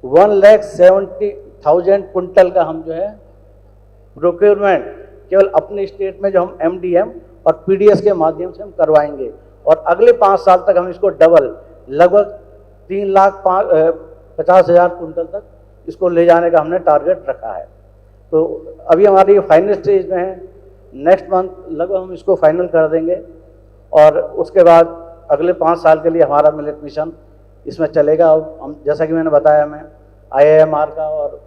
1,70,000 कुंटल का हम जो है प्रोक्योरमेंट केवल अपने स्टेट में जो हम एमडीएम और पीडीएस के माध्यम से हम करवाएंगे। और अगले 5 साल तक हम इसको डबल लगभग 3,50,000 कुंटल तक इसको ले जाने का हमने टारगेट रखा है। तो अभी हमारी फाइनल स्टेज में है, नेक्स्ट मंथ लगभग हम इसको फाइनल कर देंगे, और उसके बाद अगले 5 साल के लिए हमारा मिलेट मिशन इसमें चलेगा। अब हम, जैसा कि मैंने बताया, मैं आईआईएमआर का और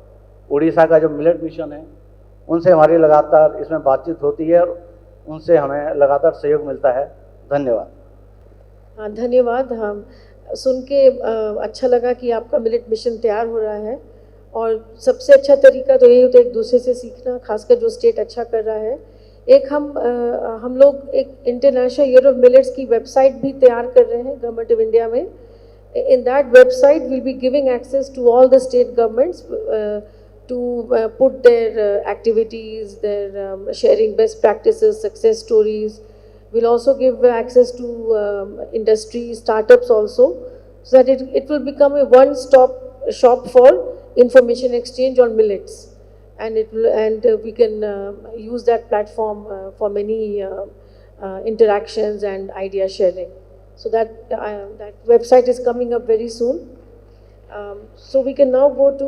उड़ीसा का जो मिलेट मिशन है उनसे हमारी लगातार इसमें बातचीत होती है और उनसे हमें लगातार सहयोग मिलता है। धन्यवाद। हाँ, धन्यवाद। हम सुन के अच्छा लगा कि आपका मिलेट मिशन तैयार हो रहा है, और सबसे अच्छा तरीका तो यही होता है एक दूसरे से सीखना, खासकर जो स्टेट अच्छा कर रहा है। एक हम लोग एक इंटरनेशनल ईयर ऑफ मिलेट्स की वेबसाइट भी तैयार कर रहे हैं गवर्नमेंट ऑफ इंडिया में। In that website, we'll be giving access to all the state governments to put their activities, their sharing best practices, success stories. We'll also give access to industry, startups also, so that it will become a one-stop shop for information exchange on millets. And we can use that platform for many interactions and idea sharing. So that website is coming up very soon. So we can now go to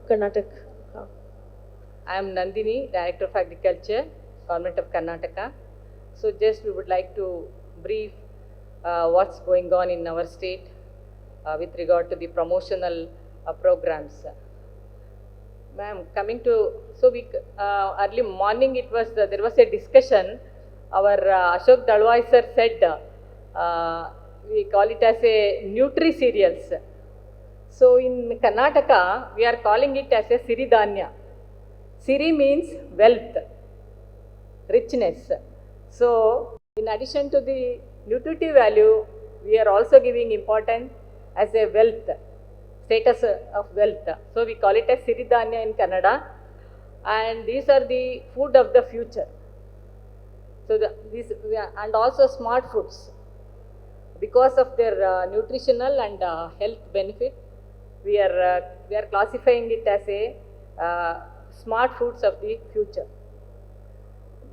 Karnataka. I am Nandini, Director of Agriculture, Government of Karnataka. So just we would like to brief what's going on in our state with regard to the promotional programs. Ma'am, coming to, so we early morning it was there was a discussion. Our Ashok Dalwai sir said we call it as a Nutri cereals. So in Karnataka we are calling it as a Siridanya. Siri means wealth, richness. So in addition to the nutritive value, we are also giving importance as a wealth, status of wealth. So we call it as Siridanya in Kannada, and these are the food of the future. So and also smart foods. Because of their nutritional and health benefit, we are classifying it as a smart foods of the future.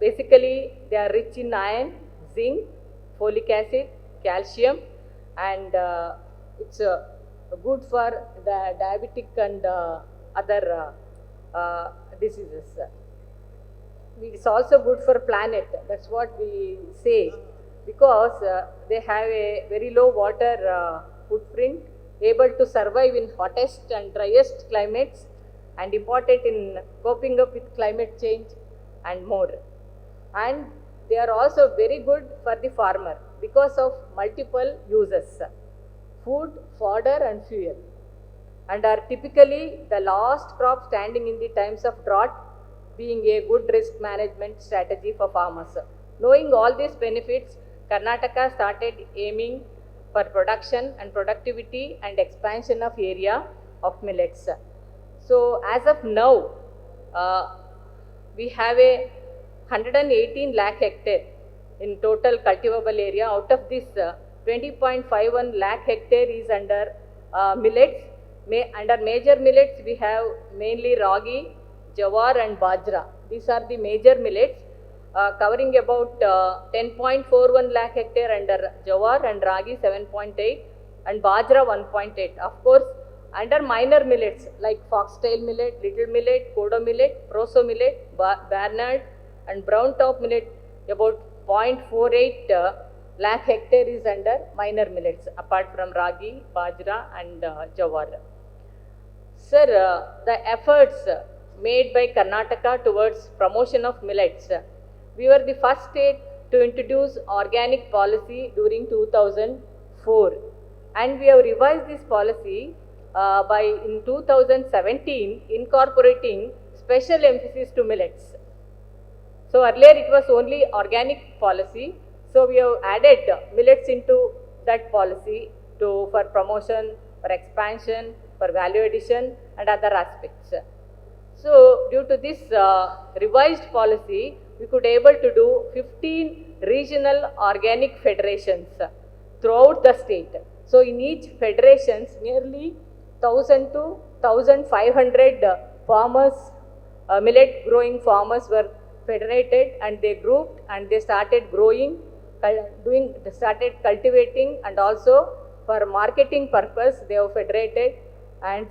Basically, they are rich in iron, zinc, folic acid, calcium, and it's good for the diabetic and other diseases. it's also good for planet. That's what we say, because they have a very low water footprint, able to survive in hottest and driest climates, and important in coping up with climate change and more. And they are also very good for the farmer because of multiple uses: food, fodder and fuel, and are typically the last crop standing in the times of drought, being a good risk management strategy for farmers. Knowing all these benefits, Karnataka started aiming for production and productivity and expansion of area of millets. So as of now, we have a 118 lakh hectare in total cultivable area. Out of this, 20.51 lakh hectare is under millets. Under major millets, we have mainly ragi, jawar and bajra. These are the major millets, covering about 10.41 lakh hectare under jawar and ragi 7.8 and bajra 1.8. Of course, under minor millets like foxtail millet, little millet, kodo millet, proso millet, barnard and brown top millet, about 0.48 lakh hectare is under minor millets apart from ragi, bajra and jawar. Sir, the efforts made by Karnataka towards promotion of millets. We were the first state to introduce organic policy during 2004, and we have revised this policy in 2017, incorporating special emphasis to millets. So earlier it was only organic policy, so we have added millets into that policy for promotion, for expansion, for value addition and other aspects. So due to this revised policy, we could able to do 15 regional organic federations throughout the state. So in each federations, nearly 1000 to 1500 farmers, millet growing farmers were federated, and they grouped and they started growing, started cultivating, and also for marketing purpose they have federated, and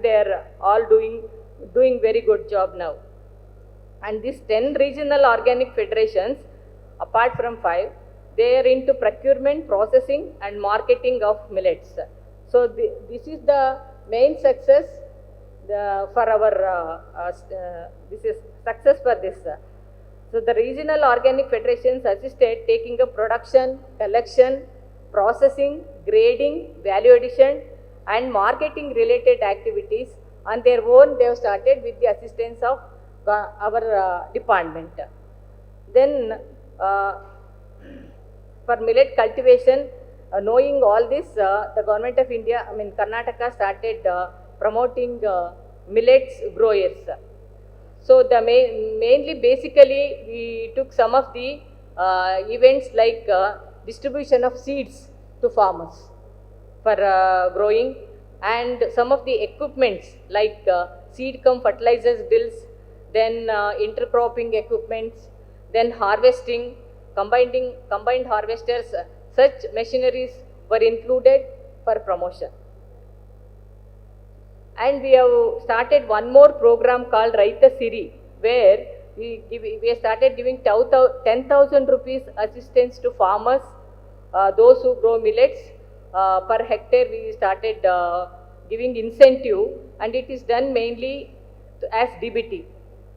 they are all doing very good job now. And these 10 regional organic federations, apart from 5, they are into procurement, processing and marketing of millets. So this is the main success for our, this is success for this. So the regional organic federations assisted taking up production, collection, processing, grading, value addition and marketing related activities on their own. They have started with the assistance of our department. Then for millet cultivation, knowing all this, the government of India, Karnataka started promoting millets growers. So the mainly basically we took some of the events like distribution of seeds to farmers for growing, and some of the equipments like seed cum fertilizers drills, then intercropping equipments, then harvesting, combined harvesters. Such machineries were included for promotion. And we have started one more program called Raita Siri, where we started giving 10,000 rupees assistance to farmers, those who grow millets. Per hectare we started giving incentive, and it is done mainly as DBT,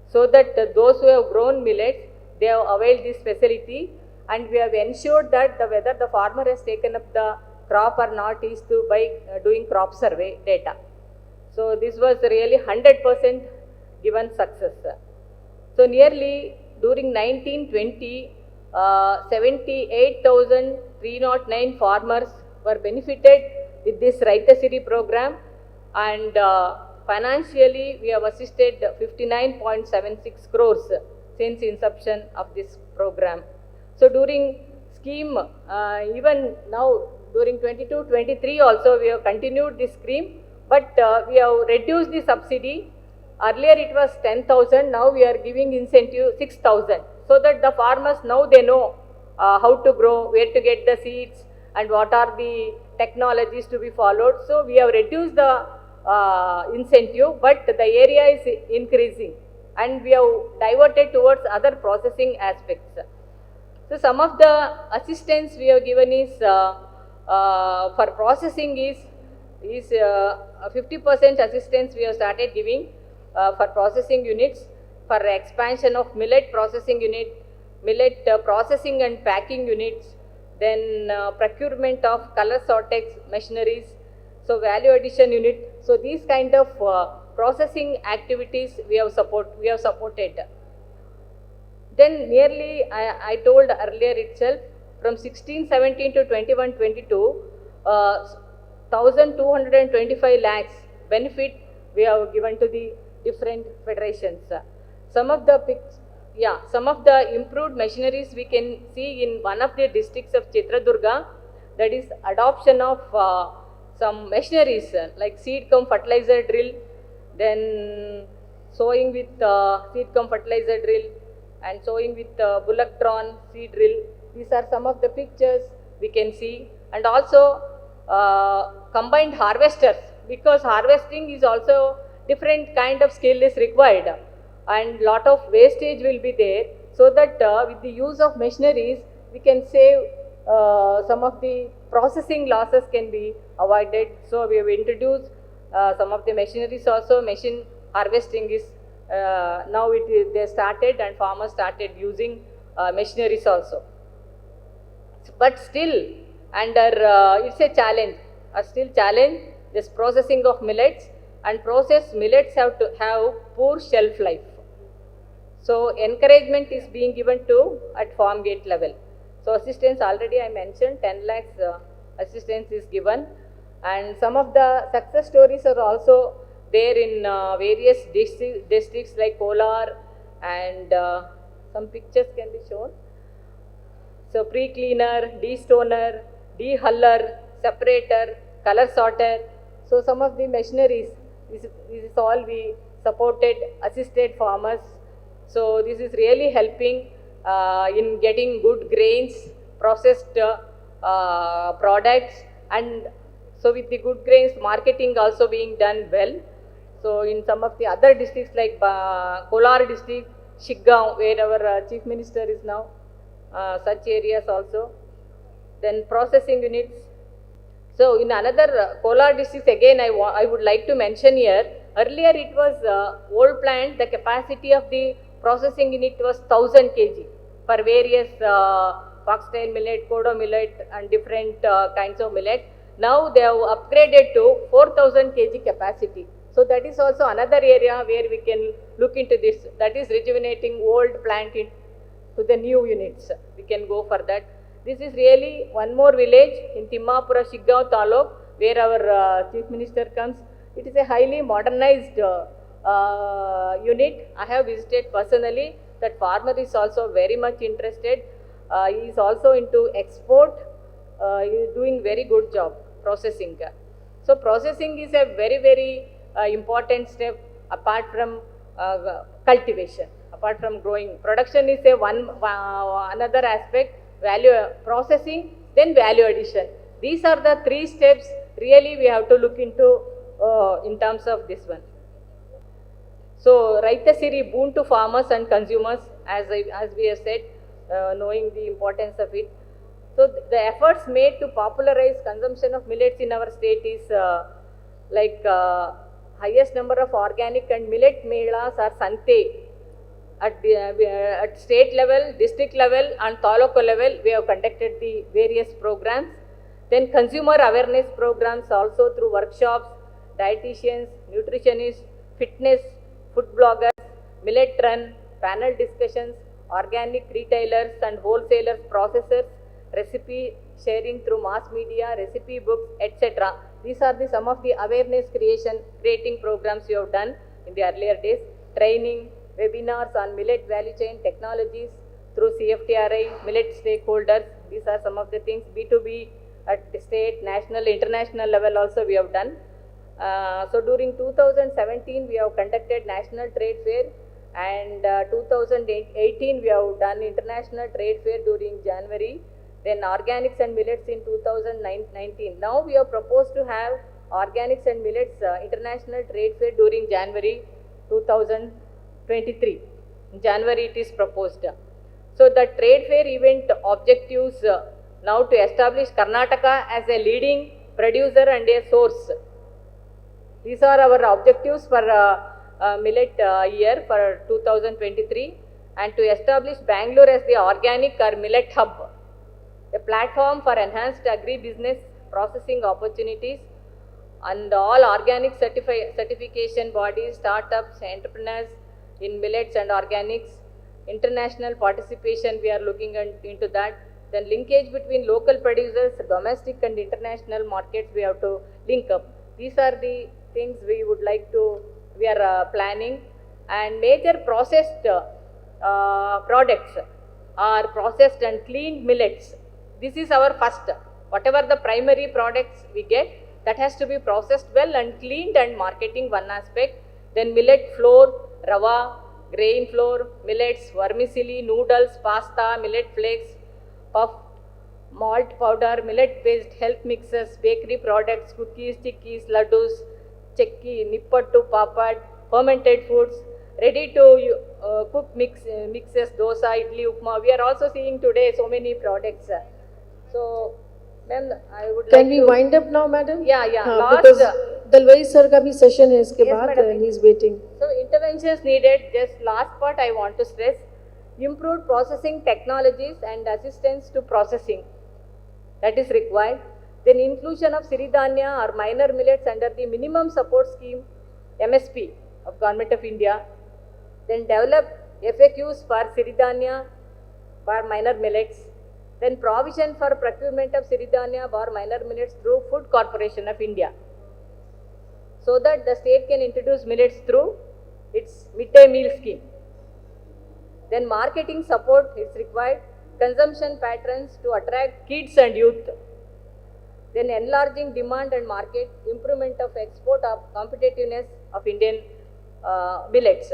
so that those who have grown millets, they have availed this facility, and we have ensured that whether the farmer has taken up the crop or not is by doing crop survey data. So this was really 100% given success. So nearly during 1920, 78,309 farmers were benefited with this Raita Siri program, and financially we have assisted 59.76 crores since inception of this program. So during scheme, even now during 22-23 also we have continued this scheme, but we have reduced the subsidy. Earlier it was 10,000, now we are giving incentive 6,000, so that the farmers now they know how to grow, where to get the seeds and what are the technologies to be followed. So we have reduced the incentive, but the area is increasing. and we have diverted towards other processing aspects. So some of the assistance we have given is for processing is 50% assistance we have started giving for processing units, for expansion of millet processing unit, millet processing and packing units, then procurement of color sortex machineries, so value addition unit. So these kind of processing activities we have supported. Then nearly, I told earlier itself, from 16-17 to 21-22, 1,225 lakhs benefit we have given to the different federations. Some of the improved machineries we can see in one of the districts of Chitradurga, that is adoption of some machineries like seed cum fertilizer drill, then sowing with seed cum fertilizer drill, and sowing with bullock drawn seed drill. These are some of the pictures we can see, and also combined harvesters, because harvesting is also different kind of skill is required and lot of wastage will be there, so that with the use of machineries we can save some of the processing losses can be avoided. So we have introduced some of the machineries also. Machine harvesting is now they started and farmers started using machineries also. But still it's a challenge, this processing of millets, and processed millets have to have poor shelf life. So encouragement is being given to at farm gate level. So assistance already I mentioned, 10 lakhs assistance is given, and some of the success stories are also there in various districts like Kolar, and some pictures can be shown. So pre-cleaner, de-stoner, de-huller, separator, color sorter. So some of the machineries, this is all we supported, assisted farmers. So this is really helping in getting good grains, processed products, and so with the good grains, marketing also being done well. So in some of the other districts like Kolar district, Shiggaon, where our Chief Minister is now, such areas also. Then processing units. So in another Kolar district, again I would like to mention here, earlier it was old plant, the capacity of the processing unit was 1000 kg for various foxtail millet, kodo millet, and different kinds of millet. Now they have upgraded to 4000 kg capacity. So that is also another area where we can look into this, that is rejuvenating old plant to the new units. We can go for that. This is really one more village in Timmapura, Shiggaon Taluk, where our Chief Minister comes. It is a highly modernized unit. I have visited personally. That farmer is also very much interested. He is also into export. He is doing very good job processing. So processing is a very, very important step apart from cultivation, apart from growing. Production is a another aspect. Value processing, then value addition. These are the three steps really we have to look into in terms of this one. So Raita Siri, boon to farmers and consumers, as we have said, knowing the importance of it. So the efforts made to popularize consumption of millets in our state is highest number of organic and millet melas are Sante. At state level, district level, and taluka level, we have conducted the various programs. Then consumer awareness programs also through workshops, dietitians, nutritionists, fitness, food bloggers, millet run, panel discussions, organic retailers and wholesalers, processors, recipe sharing through mass media, recipe books, etc. These are some of the awareness creating programs we have done in the earlier days. Training, webinars on millet value chain technologies through CFTRI, millet stakeholders. These are some of the things. B2B at state, national, international level also we have done. So during 2017 we have conducted national trade fair, and 2018 we have done international trade fair during January. Then organics and millets in 2019. Now we have proposed to have organics and millets international trade fair during January 2020. 23. In January it is proposed. So the trade fair event objectives now to establish Karnataka as a leading producer and a source. These are our objectives for millet year for 2023, and to establish Bangalore as the organic or millet hub, a platform for enhanced agri-business processing opportunities, and all organic certification bodies, startups, entrepreneurs in millets and organics, international participation, we are looking into that. Then linkage between local producers, domestic and international markets, we have to link up. These are the things we would like to, we are planning. And major processed products are processed and cleaned millets. This is our first. Whatever the primary products we get, that has to be processed well and cleaned and marketing one aspect. Then millet flour, rava, grain flour, millets, vermicelli, noodles, pasta, millet flakes, puff, malt powder, millet based health mixes, bakery products, cookies, tikkis, laddus, chekki, nippattu, papad, fermented foods, ready to cook mixes, dosa, idli, upma. We are also seeing today so many products. So, ma'am, I would Can like we to wind up now, madam? Yeah. हाँ, because Dalwai sir का भी session है इसके Yes, बाद, madam. and he's waiting. So interventions needed. Just last part I want to stress: improved processing technologies and assistance to processing. That is required. Then inclusion of Siridhanya or minor millets under the minimum support scheme (MSP) of Government of India. Then develop FAQs for Siridhanya for minor millets. Then provision for procurement of Siridhanya or minor millets through Food Corporation of India, so that the state can introduce millets through its midday meal scheme. Then marketing support is required, consumption patterns to attract kids and youth. Then enlarging demand and market, improvement of export of competitiveness of Indian millets.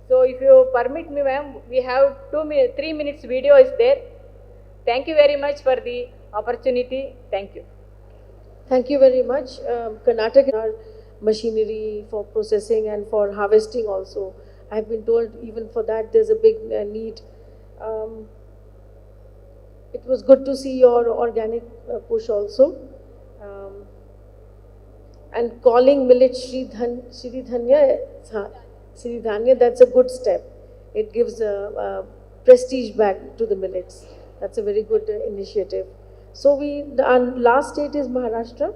So if you permit me, ma'am, we have 3 minutes video is there. Thank you very much for the opportunity. Thank you. Thank you very much. Karnataka our machinery for processing and for harvesting also. I have been told even for that there's a big need. It was good to see your organic push also. And calling millet Siridhanya, that's a good step. It gives prestige back to the millets. That's a very good initiative. So our last state is Maharashtra.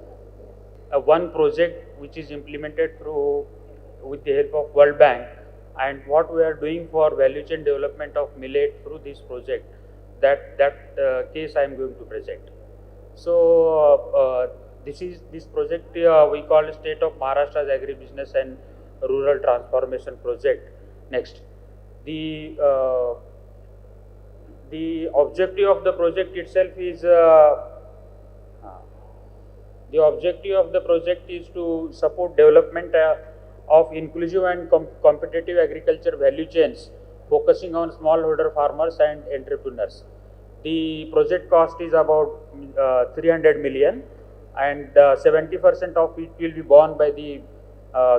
One project which is implemented through with the help of World Bank, and what we are doing for value chain development of millet through this project, that case I am going to present. So this project we call State of Maharashtra's Agribusiness and Rural Transformation Project. Next, the objective of the project itself is to support development of inclusive and competitive agriculture value chains, focusing on smallholder farmers and entrepreneurs. The project cost is about 300 million, and 70% of it will be borne by the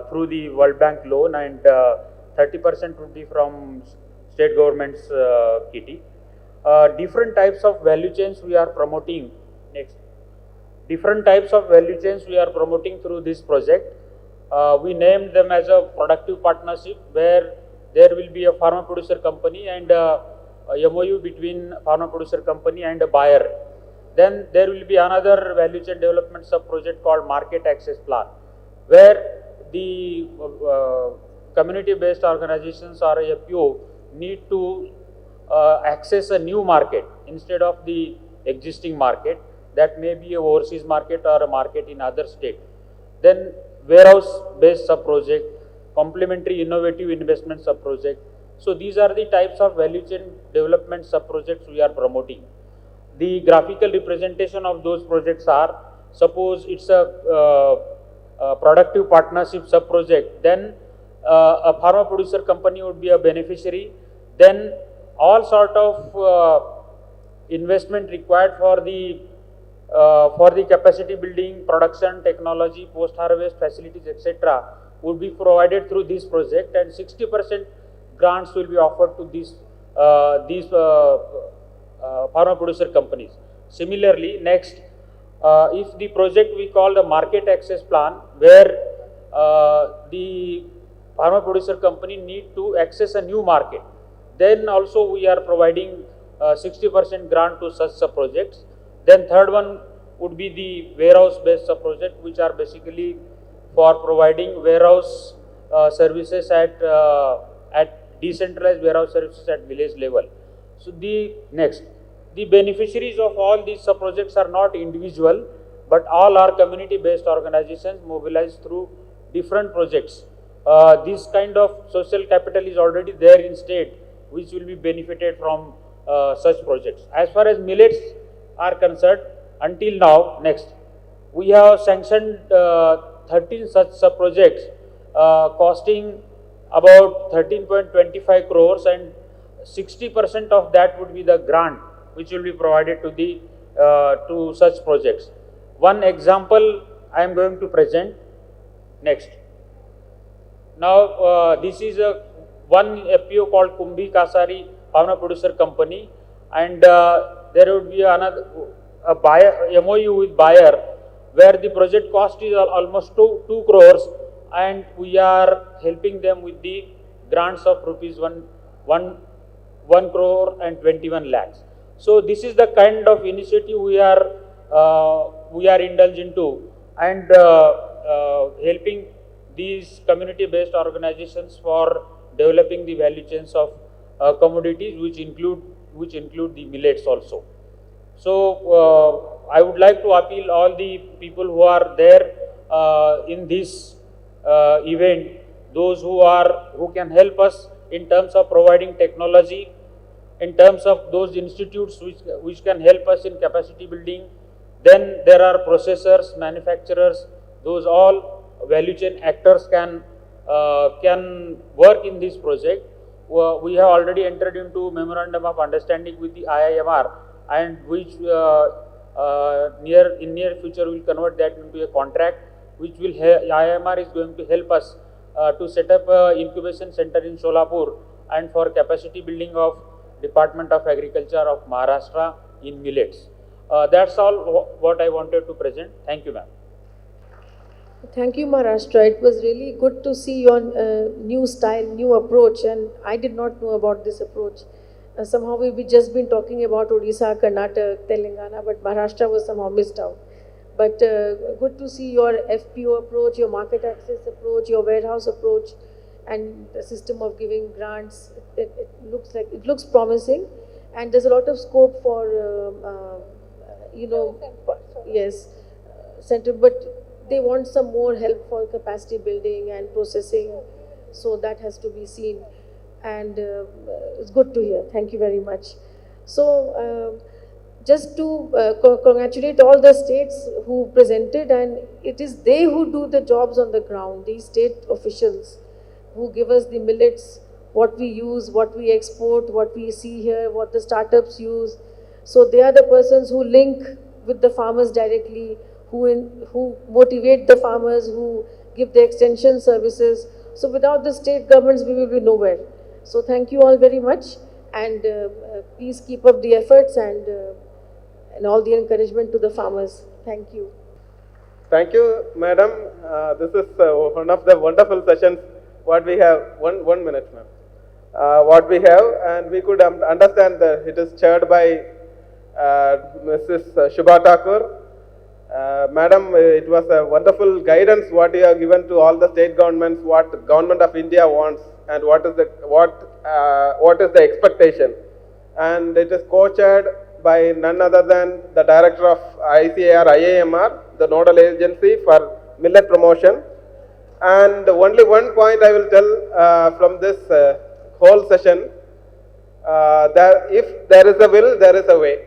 through the World Bank loan, and 30% would be from state government's kitty. Different types of value chains we are promoting. Next, different types of value chains we are promoting through this project. We named them as a productive partnership, where there will be a farmer producer company and a MOU between farmer producer company and a buyer. Then there will be another value chain development sub project called market access plan, where the community based organizations or APO need to access a new market instead of the existing market. That may be a overseas market or a market in other state. Then warehouse based sub project, complementary innovative investment sub project. So these are the types of value chain development sub projects we are promoting. The graphical representation of those projects are, suppose it's a productive partnership sub project, then a farmer producer company would be a beneficiary. Then all sort of investment required for the capacity building, production, technology, post harvest facilities, etc. would be provided through this project, and 60% grants will be offered to these farmer producer companies. Similarly, next, if the project we call the market access plan, where the farmer producer company need to access a new market, then also we are providing 60% grant to such sub projects. Then third one would be the warehouse based sub project, which are basically for providing warehouse services at decentralized warehouse services at village level. So the beneficiaries of all these sub projects are not individual, but all are community based organizations mobilized through different projects. This kind of social capital is already there in state, which will be benefited from such projects. As far as millets are concerned, until now, next, we have sanctioned 13 such sub projects costing about 13.25 crores, and 60% of that would be the grant which will be provided to the to such projects. One example I am going to present next. Now this is one FPO called Kumbhi Kasari Farmer Producer Company, and there would be another buyer MOU with buyer, where the project cost is almost 2 crores, and we are helping them with the grants of rupees 1 crore and 21 lakhs. So this is the kind of initiative we are indulged into, and helping these community-based organizations for developing the value chains of commodities, which include the millets also. So I would like to appeal all the people who are there in this event, those who can help us in terms of providing technology, in terms of those institutes which can help us in capacity building. Then there are processors, manufacturers, those all value chain actors can work in this project. We have already entered into memorandum of understanding with the IIMR, and which in near future will convert that into a contract, which will IIMR is going to help us to set up a incubation center in Solapur, and for capacity building of Department of Agriculture of Maharashtra in millets. That's all what I wanted to present. Thank you, ma'am. Thank you, Maharashtra. It was really good to see your new style, new approach, and I did not know about this approach. Somehow we've just been talking about Odisha, Karnataka, Telangana, but Maharashtra was somehow missed out. But good to see your FPO approach, your market access approach, your warehouse approach, and the system of giving grants. It looks promising, and there's a lot of scope for yes, center. But they want some more help for capacity building and processing, so that has to be seen, and it's good to hear. Thank you very much. So just to congratulate all the states who presented, and it is they who do the jobs on the ground, these state officials who give us the millets, what we use, what we export, what we see here, what the startups use. So they are the persons who link with the farmers directly, who motivate the farmers, who give the extension services. So without the state governments, we will be nowhere. So thank you all very much, and please keep up the efforts and all the encouragement to the farmers. Thank you. Thank you, madam. This is one of the wonderful sessions. What we have, one minute, ma'am. What we have, and we could understand that it is chaired by Mrs. Shubha Thakur. Madam, it was a wonderful guidance what you have given to all the state governments, what government of India wants, and what is the expectation. And it is co-chaired by none other than the director of ICAR IIMR, the nodal agency for millet promotion. And only one point I will tell from this whole session, that if there is a will, there is a way.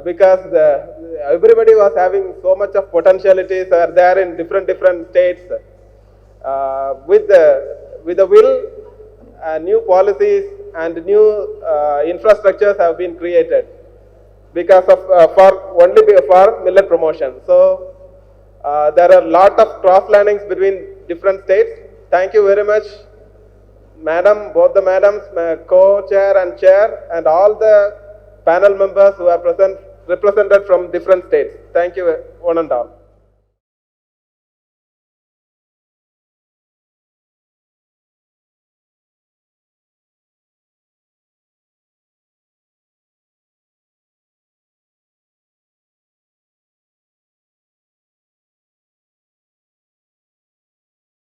Because everybody was having so much of potentialities are there in different states. With the will, new policies and new infrastructures have been created because of for millet promotion. So there are a lot of cross learnings between different states. Thank you very much, madam, both the madams, co-chair and chair, and all the panel members who are present, represented from different states. Thank you, one and all.